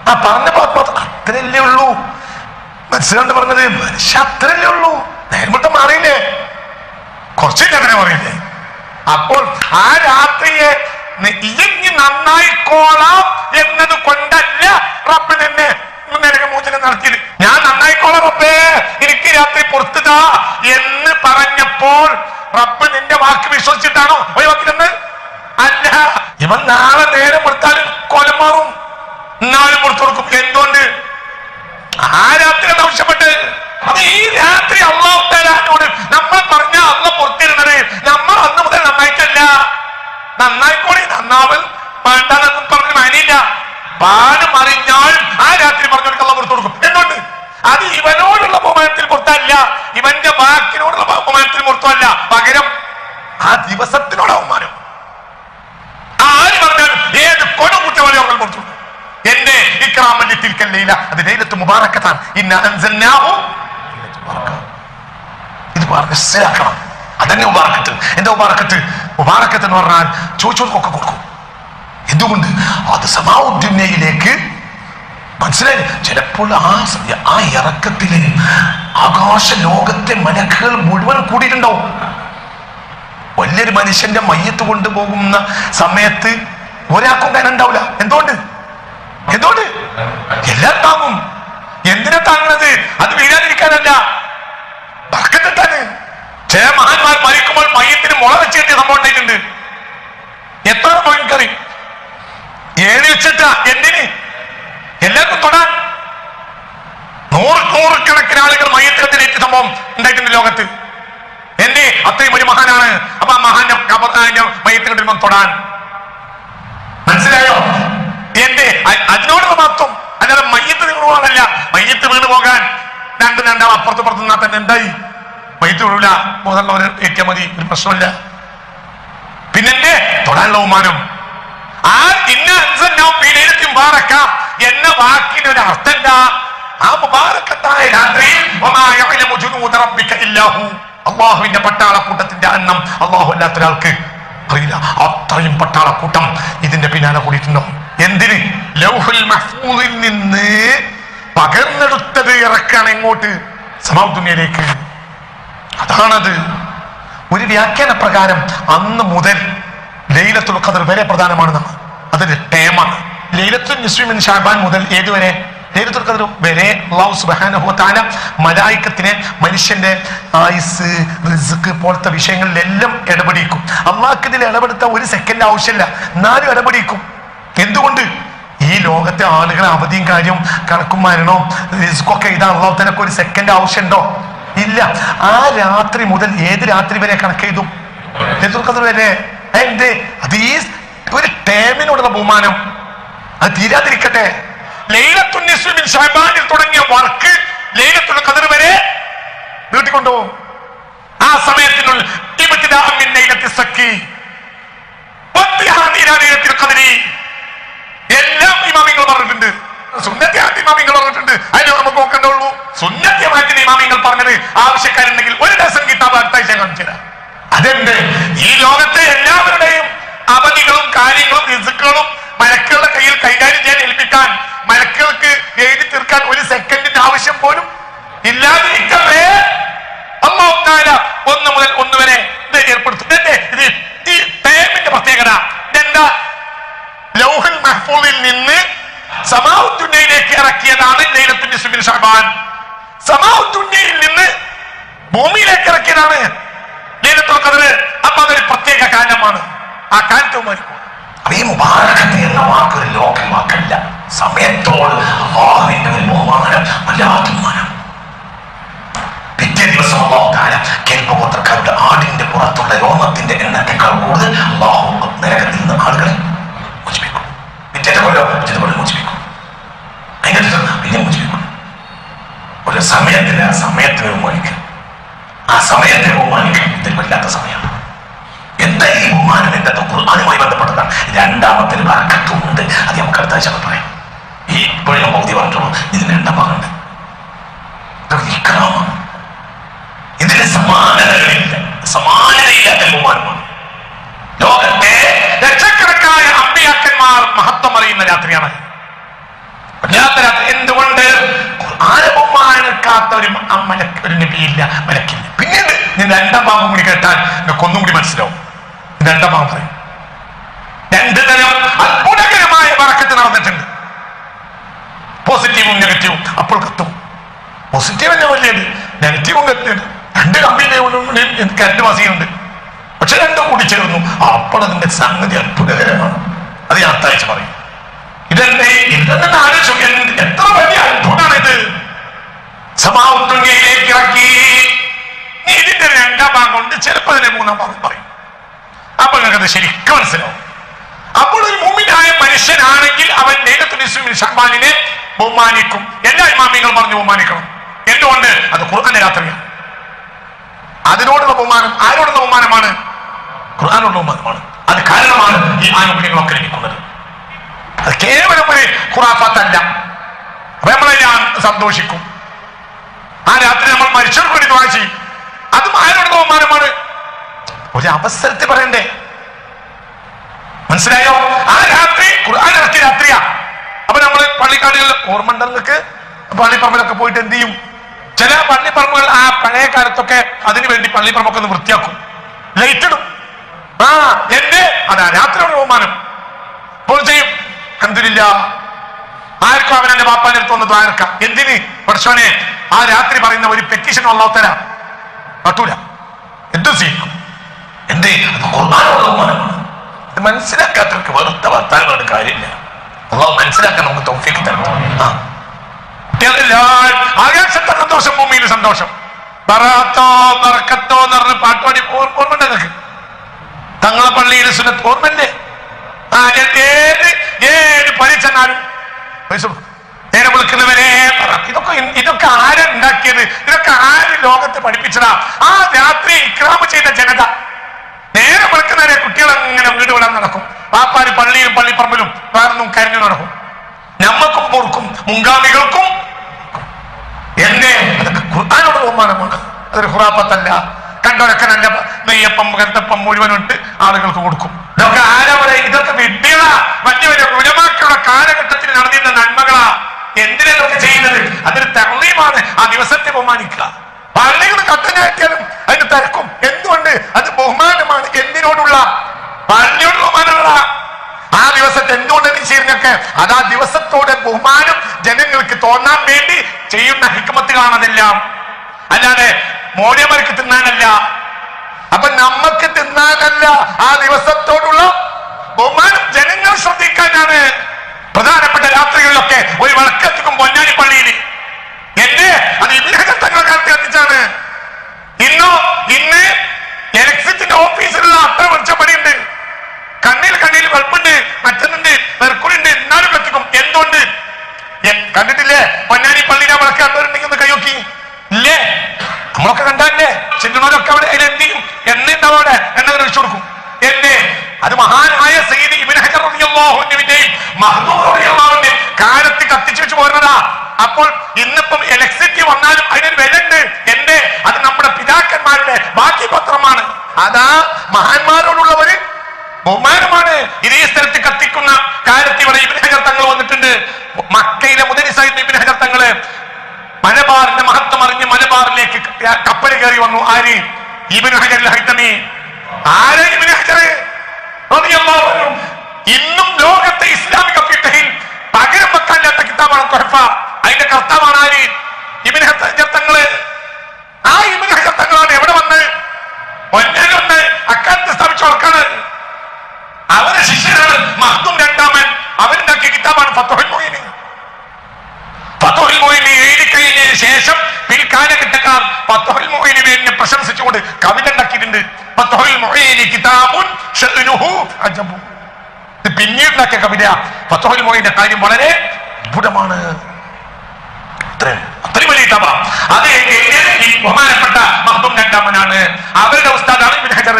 ആ പറഞ്ഞ അത്രയല്ലേ ഉള്ളൂ. മനസ്സിലാണ്ട് പറഞ്ഞത് മനുഷ്യ അത്രയല്ലേ ഉള്ളൂ. നേരിട്ട് മാറിയില്ലേ? കുറച്ചിട്ട് അങ്ങനെ പറയില്ലേ? അപ്പോൾ ആ രാത്രിയെ ഇനി നന്നായിക്കോളാം എന്നത് കൊണ്ടല്ല റബ്ബ് തന്നെ നരകമോചനം നടത്തിയത്. ഞാൻ നന്നായിക്കോളാം റബ്ബേ, എനിക്ക് രാത്രി പുറത്തുതാ എന്ന് പറഞ്ഞപ്പോൾ റബ്ബ് നിന്റെ വാക്ക് വിശ്വസിച്ചിട്ടാണോ ഒഴിവാക്കിയത്? അല്ല. ഇവൻ നാളെ നേരം കൊടുത്താലും കൊലം മാറും, നാളെ പുറത്തു കൊടുക്കും. എന്തുകൊണ്ട്? ആ രാത്രി ആവശ്യപ്പെട്ട്. അത് ഈ രാത്രി അല്ലാഹു തആലയോട് നമ്മൾ പറഞ്ഞ അല്ലാഹ് പുറത്തിരുന്നത് നമ്മൾ അന്ന് മുതൽ നന്നായിട്ടല്ല. നന്നായിക്കോളി, നന്നാവൽ വേണ്ടെന്ന് പറഞ്ഞ് മാനിയില്ല. പാല് മറിഞ്ഞാലും ആ രാത്രി പറഞ്ഞെടുക്കാൻ പുറത്തു കൊടുക്കും. എന്തുകൊണ്ട്? അത് ഇവനോടുള്ള ബഹുമാനത്തിൽ പുറത്തല്ല, ഇവന്റെ വാക്കിനോടുള്ള ബഹുമാനത്തിൽ പുറത്തല്ല, പകരം ആ ദിവസത്തിനോട് ബഹുമാനം. ആര് പറഞ്ഞാലും ഏത് കൊടുകുറ്റവാളി അവர்கள் പുറത്തു കൊടുക്കും. എന്റെ ഇക്റാമല്ലി തിൽക്കൽ ലൈല, അത് ലൈലത്തുൽ മുബാറകത്താണ്. ഇന്നാ അൻസൽനാഹു. ഇത് മനസ്സിലാക്കണം. അതന്നെ മുബാറക്കത്ത്. എന്താ മുബാറക്കത്ത്? മുബാറക്കത്ത് എന്ന് പറഞ്ഞാൽ ചോദിച്ചോർക്കൊക്കെ കൊടുക്കും. എന്തുകൊണ്ട്? അത് സമാഉദ്ദീനയിലേക്ക് മനസ്സിലായി. ചിലപ്പോൾ ആ ഇറക്കത്തില് ആകാശ ലോകത്തെ മലക്കുകൾ മുഴുവൻ കൂടിയിട്ടുണ്ടാവും. വലിയൊരു മനുഷ്യന്റെ മയ്യത്ത് കൊണ്ടുപോകുന്ന സമയത്ത് ഒരാൾക്കും കനുണ്ടാവില്ല. എന്തുകൊണ്ട്? എല്ലാരും താങ്ങും. എന്തിനാ താങ്ങുന്നത്? അത് വീഴാതിരിക്കാനല്ല. എത്ര പോയിന്റ് 7 വെച്ചിട്ടാ. എന്തിന്? എല്ലാവർക്കും തൊടാൻ. നൂറുകണക്കിന് ആളുകൾ മയ്യത്തിനേറ്റ് സംഭവം ഉണ്ടായിട്ടുണ്ട് ലോകത്ത്. എന്റെ അത്രയും ഒരു മഹാനാണ്. അപ്പൊ ആ മഹാന്റെ മയ്യത്തിനെ തൊടാൻ. മനസ്സിലായോ? എന്റെ അതിനോടുള്ള മഹത്വം. അല്ലാതെ മയ്യത്ത് വീണുപോകാനല്ല. മയ്യത്ത് വീണ് പോകാൻ രണ്ടാം അപ്പുറത്ത് നിന്നാൽ തന്നെ എന്തായി? മയ്യത്ത് വീഴൂല. ബോധമുള്ളവർ ഏറ്റിയാൽ മതി, ഒരു പ്രശ്നമില്ല. പിന്നെന്റെ തൊടാനുള്ള ബഹുമാനം. ആ എന്ന വാക്കിന് ഒരു അർത്ഥമില്ല. ആ മുബാറക്കത്തായ രാത്രിയിൽ അള്ളാഹുവിന്റെ പട്ടാളക്കൂട്ടത്തിന്റെ എണ്ണം അള്ളാഹു അല്ലാത്ത ഒരാൾക്ക് അറിയില്ല. അത്രയും പട്ടാളക്കൂട്ടം ഇതിന്റെ പിന്നാലെ കൂടിയിട്ടുണ്ടോ? എന്തിന്? ലൗഹുൽ മഹ്ഫൂദിൽ നിന്ന് പകർന്നെടുത്തത് ഇറക്കാണ് എങ്ങോട്ട്? സമാഉ ദുനിയയിലേക്ക്. അതാണത്. ഒരു വ്യാഖ്യാന പ്രകാരം അന്ന് മുതൽ ലൈലത്തുൽ ഖദ്ർ വരെ പ്രധാനമാണെന്നാണ്. അതൊരു ടേമാണ്. ലൈലത്തുൽ നിസ്ഫി മിൻ ശഅബാൻ മുതൽ ഏതുവരെ? ലൈലത്തുൽ ഖദ്ർ വരെ അല്ലാഹു സുബ്ഹാനഹു വ തആല മലായികത്തിനെ മനുഷ്യന്റെ ആയുസ്, റിസ്ക് പോലത്തെ വിഷയങ്ങളിലെല്ലാം ഇടപെടിക്കും. അള്ളാഹ്ക്ക് ഇതിൽ ഇടപെടുത്താൻ ഒരു സെക്കൻഡ് ആവശ്യമില്ല, എന്നാലും ഇടപെടിക്കും. എന്തുകൊണ്ട്? ഈ ലോകത്തെ ആളുകളെ അവധിയും കാര്യവും കണക്കും മരണവും റിസ്കൊക്കെ ഇതാ. അള്ളാഹു തനക്ക് ഒരു സെക്കൻഡ് ആവശ്യമുണ്ടോ? ഇല്ല. ആ രാത്രി മുതൽ ഏത് രാത്രി വരെ കണക്ക് ചെയ്തു? ലൈലത്തുൽ ഖദ്ർ വരെ. എന്റെ അത് ഈ ഒരു ടേമിനോടുള്ള ബഹുമാനം അത് തീരാതിരിക്കട്ടെ. ലൈലത്തുൽ നിസ്ഫി മിൻ ശഅബാനിൽ തുടങ്ങിയ വർക്ക് ലൈലത്തുൽ ഖദ്ർ വരെ നീട്ടിക്കൊണ്ടുപോകും. ആ സമയത്തിനുള്ളിൽ എല്ലാം ഇമാമിങ്ങൾ പറഞ്ഞിട്ടുണ്ട്. സുന്നത്തിയായിട്ട് ഇമാമിങ്ങൾ പറഞ്ഞിട്ടുണ്ട്. അതിന് നമുക്ക് നോക്കേണ്ടുള്ളൂ. സുന്നത്യമായിട്ട് ഇമാമിങ്ങൾ പറഞ്ഞത് ആവശ്യക്കാരുണ്ടെങ്കിൽ ഒരു ഡസൻ കിതാബ് അടുത്ത ആഴ്ച കാണിച്ചു തരാം. അതെന്ത്? ഈ ലോകത്തെ എല്ലാവരുടെയും അവധികളും കാര്യങ്ങളും റിസ്കുകളും മലക്കുകളുടെ കയ്യിൽ കൈകാര്യം ചെയ്യാൻ ഏൽപ്പിക്കാൻ, മലക്കുകൾക്ക് എഴുതി തീർക്കാൻ ഒരു സെക്കൻഡിന്റെ ആവശ്യം പോലും ഇല്ലാതിരിക്കവേ അല്ലാഹു തആല 1 മുതൽ 1 വരെ ഏർപ്പെടുത്തും. ഈ ടൈമിന്റെ പ്രത്യേകത എന്താ? ലൗഹുൽ മഹ്ഫൂദിൽ നിന്ന് സമാഉ ദുനിയയിലേക്ക് ഇറക്കിയതാണ് ലൈലത്തുൽ നിസ്ഫി മിൻ ശഅബാൻ. സമാഉ ദുനിയയിൽ നിന്ന് ഭൂമിയിലേക്ക് ഇറക്കിയതാണ് ലൈലത്തുൽ ഖദ്ർ. അപ്പൊ അതൊരു പ്രത്യേക കാലമാണ്. ആ കാലത്ത് ഈ മുബാറകത്ത് എന്ന വാക്കൊരു ലോക്കൽ വാക്കല്ല. സമയത്തോട് അല്ലാഹുവിന്റെ ഒരു ബഹുമാനം, വല്ലാത്ത ബഹുമാനം. പിറ്റേ ദിവസം അല്ലാഹു തആല കെൽബ് ഗോത്രക്കാരുടെ ആടിന്റെ പുറത്തുള്ള രോമത്തിന്റെ എണ്ണത്തെക്കാൾ കൂടുതൽ അല്ലാഹു നരകത്തിൽ നിന്ന് ആളുകളെ മോചിപ്പിക്കും. പിറ്റേത്തെ കൊല്ലം മോചിപ്പിക്കും. അതിന്റെ പിന്നെ മോചിപ്പിക്കും. ഒരു സമയത്തിന് ബഹുമാനിക്കും. ആ സമയത്തെ ബഹുമാനിക്കാൻ ഇതിൽ വല്ലാത്ത സമയമാണ്. എന്താ ഈ ബഹുമാനം? എന്താ? ഖുർആനുമായി ബന്ധപ്പെട്ടതാണ്. രണ്ടാമത്തെ ഒരു ബർക്കത്തുണ്ട്. അത് നമുക്ക് അടുത്ത ആഴ്ച പറയാം. ഈ ഇപ്പോഴും പൗതി പറഞ്ഞോളൂ. ഇതിന് രണ്ടാം ഭാഗമുണ്ട്. ഇതിന് സമാനതയില്ലാത്ത ബഹുമാനമാണ്. ലോകത്തെ ലക്ഷക്കണക്കായ അമ്പിയാക്കന്മാർ മഹത്വം അറിയുന്ന രാത്രിയാണ്. എന്തുകൊണ്ട്? ഖുർആനെ ബഹുമാനിക്കാത്ത ഒരു നബിയില്ല, മലക്കില്ല. പിന്നീട് ഞാൻ രണ്ടാം ഭാഗം കൂടി കേട്ടാൽ നിങ്ങൾക്ക് ഒന്നും കൂടി മനസ്സിലാവും. രണ്ടാം ഭാഗം പറയും. 2 തരം അത്ഭുതകരമായ ബറക്കത്ത് നടന്നിട്ടുണ്ട്. പോസിറ്റീവും നെഗറ്റീവും. അപ്പോൾ കത്തും. പോസിറ്റീവ് തന്നെ വലിയത്, നെഗറ്റീവും കത്തുന്നുണ്ട്. 2 കമ്പനിയും കരണ്ട് വാസിയുണ്ട്. പക്ഷെ 2 കൂടി ചേർന്നു. അപ്പോൾ അതിന്റെ സംഗതി അത്ഭുതകരമാണ്. അത് ഞാൻ അടുത്ത ആഴ്ച പറയും. ഇതെന്നെ ആലോചിച്ചു. എത്ര വലിയ അത്ഭുതമാണ് ഇത്. സമാഉ ദുനിയയിലേക്ക് ഇറക്കി. ഇതിന്റെ 2ാം ഭാഗം കൊണ്ട് ചിലപ്പോൾ അതിന്റെ 3ാം ഭാഗം പറയും. അപ്പോൾ നിങ്ങൾക്കത് ശരിക്കും മനസ്സിലാവും. അപ്പോൾ ഒരു മുഅ്മിനായ മനുഷ്യനാണെങ്കിൽ അവൻ ലൈലത്തുൽ നിസ്ഫി മിൻ ശഅബാനിനെ ബഹുമാനിക്കും. എല്ലാ ഇമാമിങ്ങളും പറഞ്ഞു ബഹുമാനിക്കണം. എന്തുകൊണ്ട്? അത് ഖുർആന്റെ രാത്രിയാണ്. അതിനോടുള്ള ബഹുമാനം ആരോടുള്ള ബഹുമാനമാണ്? ഖുർആനോടുള്ള ബഹുമാനമാണ്. അത് കാരണമാണ് ഈ ആനുകൂല്യങ്ങളൊക്കെ ലഭിക്കുന്നത്. അത് കേവലം ഒരു ഖുറാഫാത്തല്ല. അപ്പൊ നമ്മളെല്ലാം സന്തോഷിക്കും. ആ രാത്രി നമ്മൾ മരിച്ചവർക്ക് വേണ്ടി ദുആ ചെയ്യും. അതും ആരോടുള്ള ബഹുമാനമാണ്? ഒരു അവസരത്തിൽ പറയണ്ടേ? മനസ്സിലായോ? ആ രാത്രി ഖുർആൻ ഇറക്കിയ രാത്രിയാ. അപ്പൊ നമ്മള് പള്ളിക്കാടുകളിൽ ഓർമ്മണ്ടങ്ങൾക്ക് പള്ളിപ്പറമ്പിലൊക്കെ പോയിട്ട് എന്ത് ചെയ്യും? ചില പള്ളിപ്പറമ്പുകൾ ആ പഴയ കാലത്തൊക്കെ അതിനു വേണ്ടി പള്ളിപ്പറമ്പൊക്കെ ഒന്ന് വൃത്തിയാക്കും, ലൈറ്റ് ഇടും. അതാ രാത്രിയുടെ ബഹുമാനം. ഇപ്പോൾ ചെയ്യും. അൽഹംദുലില്ലാഹ്. ആർക്കും അവനെ ബാപ്പാന്റെ അടുത്ത് വന്ന് ദ്വാരക്കാം. എന്തിന്? പടച്ചോനെ, ആ രാത്രി പറയുന്ന ഒരു പെറ്റീഷൻ അല്ലാഹു തആല പറ്റൂല. എന്തും ചെയ്യും. എന്തേ? അത് ഖുർആനോടുള്ള ബഹുമാനമാണ്. ഇത് മനസ്സിലാക്കാത്തവർക്ക് വെറുതെ വർത്താനോട് കാര്യമില്ല. അള്ളാഹു മനസ്സിലാക്കാൻ നമുക്ക് തൗഫീഖ് തരണം. ആകാശത്തെ സന്തോഷം, ഭൂമിയിൽ സന്തോഷം. ബറാത്തോ ബറക്കത്തോ എന്ന് പറഞ്ഞ പാട്ടുപാടി ഓർമ്മയുണ്ട് നിനക്ക്? തങ്ങളെ പള്ളിയിൽ സുന്നത്ത് ഓർമ്മല്ലേ? ഏത് പണി ചെന്നാലും നേരെ വിളിക്കുന്നവരെ ഇതൊക്കെ ആരുണ്ടാക്കിയത്? ഇതൊക്കെ ആര് ലോകത്ത് പഠിപ്പിച്ചതാ? ആ രാത്രി ഇക്റാമ് ചെയ്ത ജനത നേരെ വിളിക്കുന്നവരെ കുട്ടികൾ അങ്ങനെ വീട് വിടാൻ നടക്കും. പാപ്പാര് പള്ളിയിലും പള്ളിപ്പറമ്പിലും വേറൊന്നും കരഞ്ഞു നടക്കും. നമ്മക്കും പൊറുക്കും മുൻഗാമികൾക്കും എന്നെ. അതൊക്കെ ഖുർആനോട് ബഹുമാനമാണ്. അതൊരു ഖുറാഫത്തല്ല. കണ്ടോരൊക്കെ നല്ല നെയ്യപ്പം ഗന്തപ്പം മുഴുവനിട്ട് ആളുകൾക്ക് കൊടുക്കും. ഇതൊക്കെ ആരാ പറയാ? ഇതൊക്കെ വിദ്യകളാ. വലിയ വലിയ ഉലമാക്കളുടെ കാലഘട്ടത്തിൽ നടന്നിരുന്ന നന്മകളാ. എന്തിനാ ഇതൊക്കെ ചെയ്യുന്നത്? അതൊരു തഅ്ളീമാണ്. ആ ദിവസത്തെ ബഹുമാനിക്കുക. പള്ളികൾ കട്ടനാക്കിയാലും അതിന് തിരക്കും. എന്തുകൊണ്ട്? അത് ബഹുമാനമാണ്. എന്തിനോടുള്ള? പള്ളിയോട് ബഹുമാനമുള്ള ആ ദിവസത്തെ എന്തുകൊണ്ട് ചെയ്യുന്നൊക്കെ അത് ആ ദിവസത്തോടെ ബഹുമാനം ജനങ്ങൾക്ക് തോന്നാൻ വേണ്ടി ചെയ്യുന്ന ഹിക്മത്തുകളാണതെല്ലാം. അല്ലാതെ മോര്യമാർക്ക് തിന്നാനല്ല. അപ്പൊ നമ്മക്ക് തിന്നാനല്ല. ആ ദിവസത്തോടുള്ള ബഹുമാനം ജനങ്ങൾ ശ്രദ്ധിക്കാനാണ്. പ്രധാനപ്പെട്ട രാത്രികളിലൊക്കെ ഒരു വിളക്കെത്തിക്കും പൊന്നാനി പള്ളിയിൽ. എന്നെ അത് ഇബ്നു ഹജർ തങ്ങളെ കാലത്ത് കത്തിച്ചാണ്. ഇന്ന് ഇലക്ട്രിസിറ്റിന്റെ ഓഫീസിലുള്ള അത്ര വെളിച്ചപ്പടിയുണ്ട്. കണ്ണിൽ വെളുപ്പുണ്ട്, മറ്റന്നുണ്ട്, മെർക്കുറിണ്ട്. എന്നാലും കത്തിക്കും. എന്തുകൊണ്ട്? കണ്ടിട്ടില്ലേ പൊന്നാനി പള്ളിയിലെ വിളക്ക് കണ്ടവരുണ്ടെങ്കിൽ ഒന്ന് കൈയൊക്കി ഇല്ലേ? നമ്മളൊക്കെ കണ്ടല്ലേ? ചെല്ലുന്നവരൊക്കെ അവിടെ എന്ത് ചെയ്യും? എണ്ണയുണ്ടാവും. അവിടെ എണ്ണ ഒഴിച്ചു കൊടുക്കും. എന്നെ അത് മഹാനായ സയ്യിദ് ഇബ്നു ഹജർ റളിയല്ലാഹു അൻഹുവിന്റെയും മഖ്ദൂം റളിയല്ലാഹു അൻഹുവിന്റെയും കാലത്ത് കത്തിച്ചു വെച്ച് പോരുന്നതാ. അപ്പോൾ ഇന്നിപ്പം ഇലക്ട്രിസിറ്റി വന്നാലും അതിനൊരു വിലയുണ്ട്. എന്റെ അത് നമ്മുടെ പിതാക്കന്മാരുടെ ബാക്കി പത്രമാണ്. അതാ മഹാന്മാരോടുള്ളവര് ബഹുമാനമാണ്. ഇതേ സ്ഥലത്ത് കത്തിക്കുന്ന കാര്യത്തിൽ ഇവിടെ ഇബ്നു ഹജർ തങ്ങൾ വന്നിട്ടുണ്ട്. മക്കയിലെ മുദരിസായിരുന്ന ഇബ്നു ഹജർ തങ്ങള് മലബാറിന്റെ മഹത്വം അറിഞ്ഞ് മലബാറിലേക്ക് കപ്പൽ കയറി വന്നു. ആര്? ഇബ്നു ഹജർ അൽ ഹൈതമി. ആര്? ഇബ്നു ഹജർ റളിയല്ലാഹു അൻഹു. ഇന്നും ലോകത്തെ ഇസ്ലാമിക ഫിഖ്ഹിൽ പകരം വെക്കാനില്ലാത്ത കിതാബാണ് തുഹഫ. അതിന്റെ കർത്താവാണ് ആര്? ഇബ്നു ഹജർ തങ്ങള്. ആ ഇബ്നു ഹജർ തങ്ങളാണ് എവിടെ വന്ന് പൊന്നാനി വന്ന് അക്കാലത്ത് സ്ഥാപിച്ച ആൾക്കാണ്. അവരുടെ ശിഷ്യനാണ് മഖ്ദൂം രണ്ടാമൻ. അവരുണ്ടാക്കിയ കിതാബാണ് ഫത്ഹുൽ മുഈൻ. ഫത്ഹുൽ മുഈൻ എഴുതി കഴിഞ്ഞതിന് ശേഷം പിൽക്കാലഘട്ടക്കാർ ഫത്ഹുൽ മുഈനെ പ്രശംസിച്ചുകൊണ്ട് കവിത ഉണ്ടാക്കിയിട്ടുണ്ട്. ഫത്ഹുൽ മുഈൻ കിതാബുൻ ശഅ്നുഹു അജബു. പിന്നീട് ഉണ്ടാക്കിയ കവിത. ഫത്ഹുൽ മുഈന്റെ കാര്യം വളരെ അത്ഭുതമാണ്. അത്രയും വലിയ കിതാബ. അത് ബഹുമാനപ്പെട്ട മഖ്ദൂം രണ്ടാമനാണ്. അവരുടെ ഉസ്താദാണ് ഇബ്നു ഹജർ.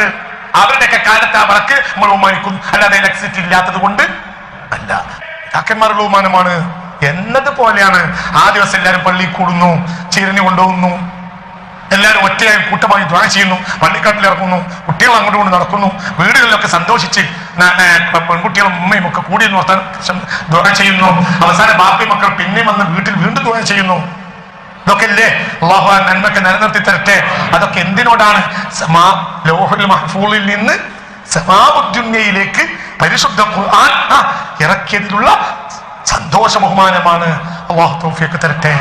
അവരുടെയൊക്കെ കാലത്ത് ആ വിളക്ക് നമ്മൾ ബഹുമാനിക്കുന്നു. അല്ലാതെ ഇലക്ട്രിസിറ്റി ഇല്ലാത്തത് കൊണ്ട് അല്ല. പിതാക്കന്മാരുടെ ബഹുമാനമാണ് എന്നതുപോലെയാണ്. ആ ദിവസം എല്ലാവരും പള്ളിയിൽ കൂടുന്നു, ചീരഞ്ഞു കൊണ്ടുപോകുന്നു, എല്ലാവരും ഒറ്റയായി കൂട്ടമായി ദുആ ചെയ്യുന്നു, പള്ളിക്കാട്ടിൽ ഇറങ്ങുന്നു, കുട്ടികൾ അങ്ങോട്ട് കൊണ്ട് നടക്കുന്നു, വീടുകളിലൊക്കെ സന്തോഷിച്ച് പെൺകുട്ടികളും ഉമ്മയും ഒക്കെ കൂടി ദുആ ചെയ്യുന്നു. അവസാനം ബാപ്പി മക്കൾ പിന്നെയും വന്ന് വീട്ടിൽ വീണ്ടും ദുആ ചെയ്യുന്നു. ഇതൊക്കെ അല്ലേ അല്ലാഹു ആ നന്മക്ക് നിലനിർത്തി തരട്ടെ. അതൊക്കെ എന്തിനോടാണ്? ലൗഹുൽ മഹ്ഫൂളിൽ നിന്ന് സമാഉദ്ദുനിയയിലേക്ക് പരിശുദ്ധ ഖുർആൻ ഇറക്കിയതിലുള്ള സന്തോഷ ബഹുമാനമാണ്. അല്ലാഹു തൗഫീഖ് തരട്ടെ.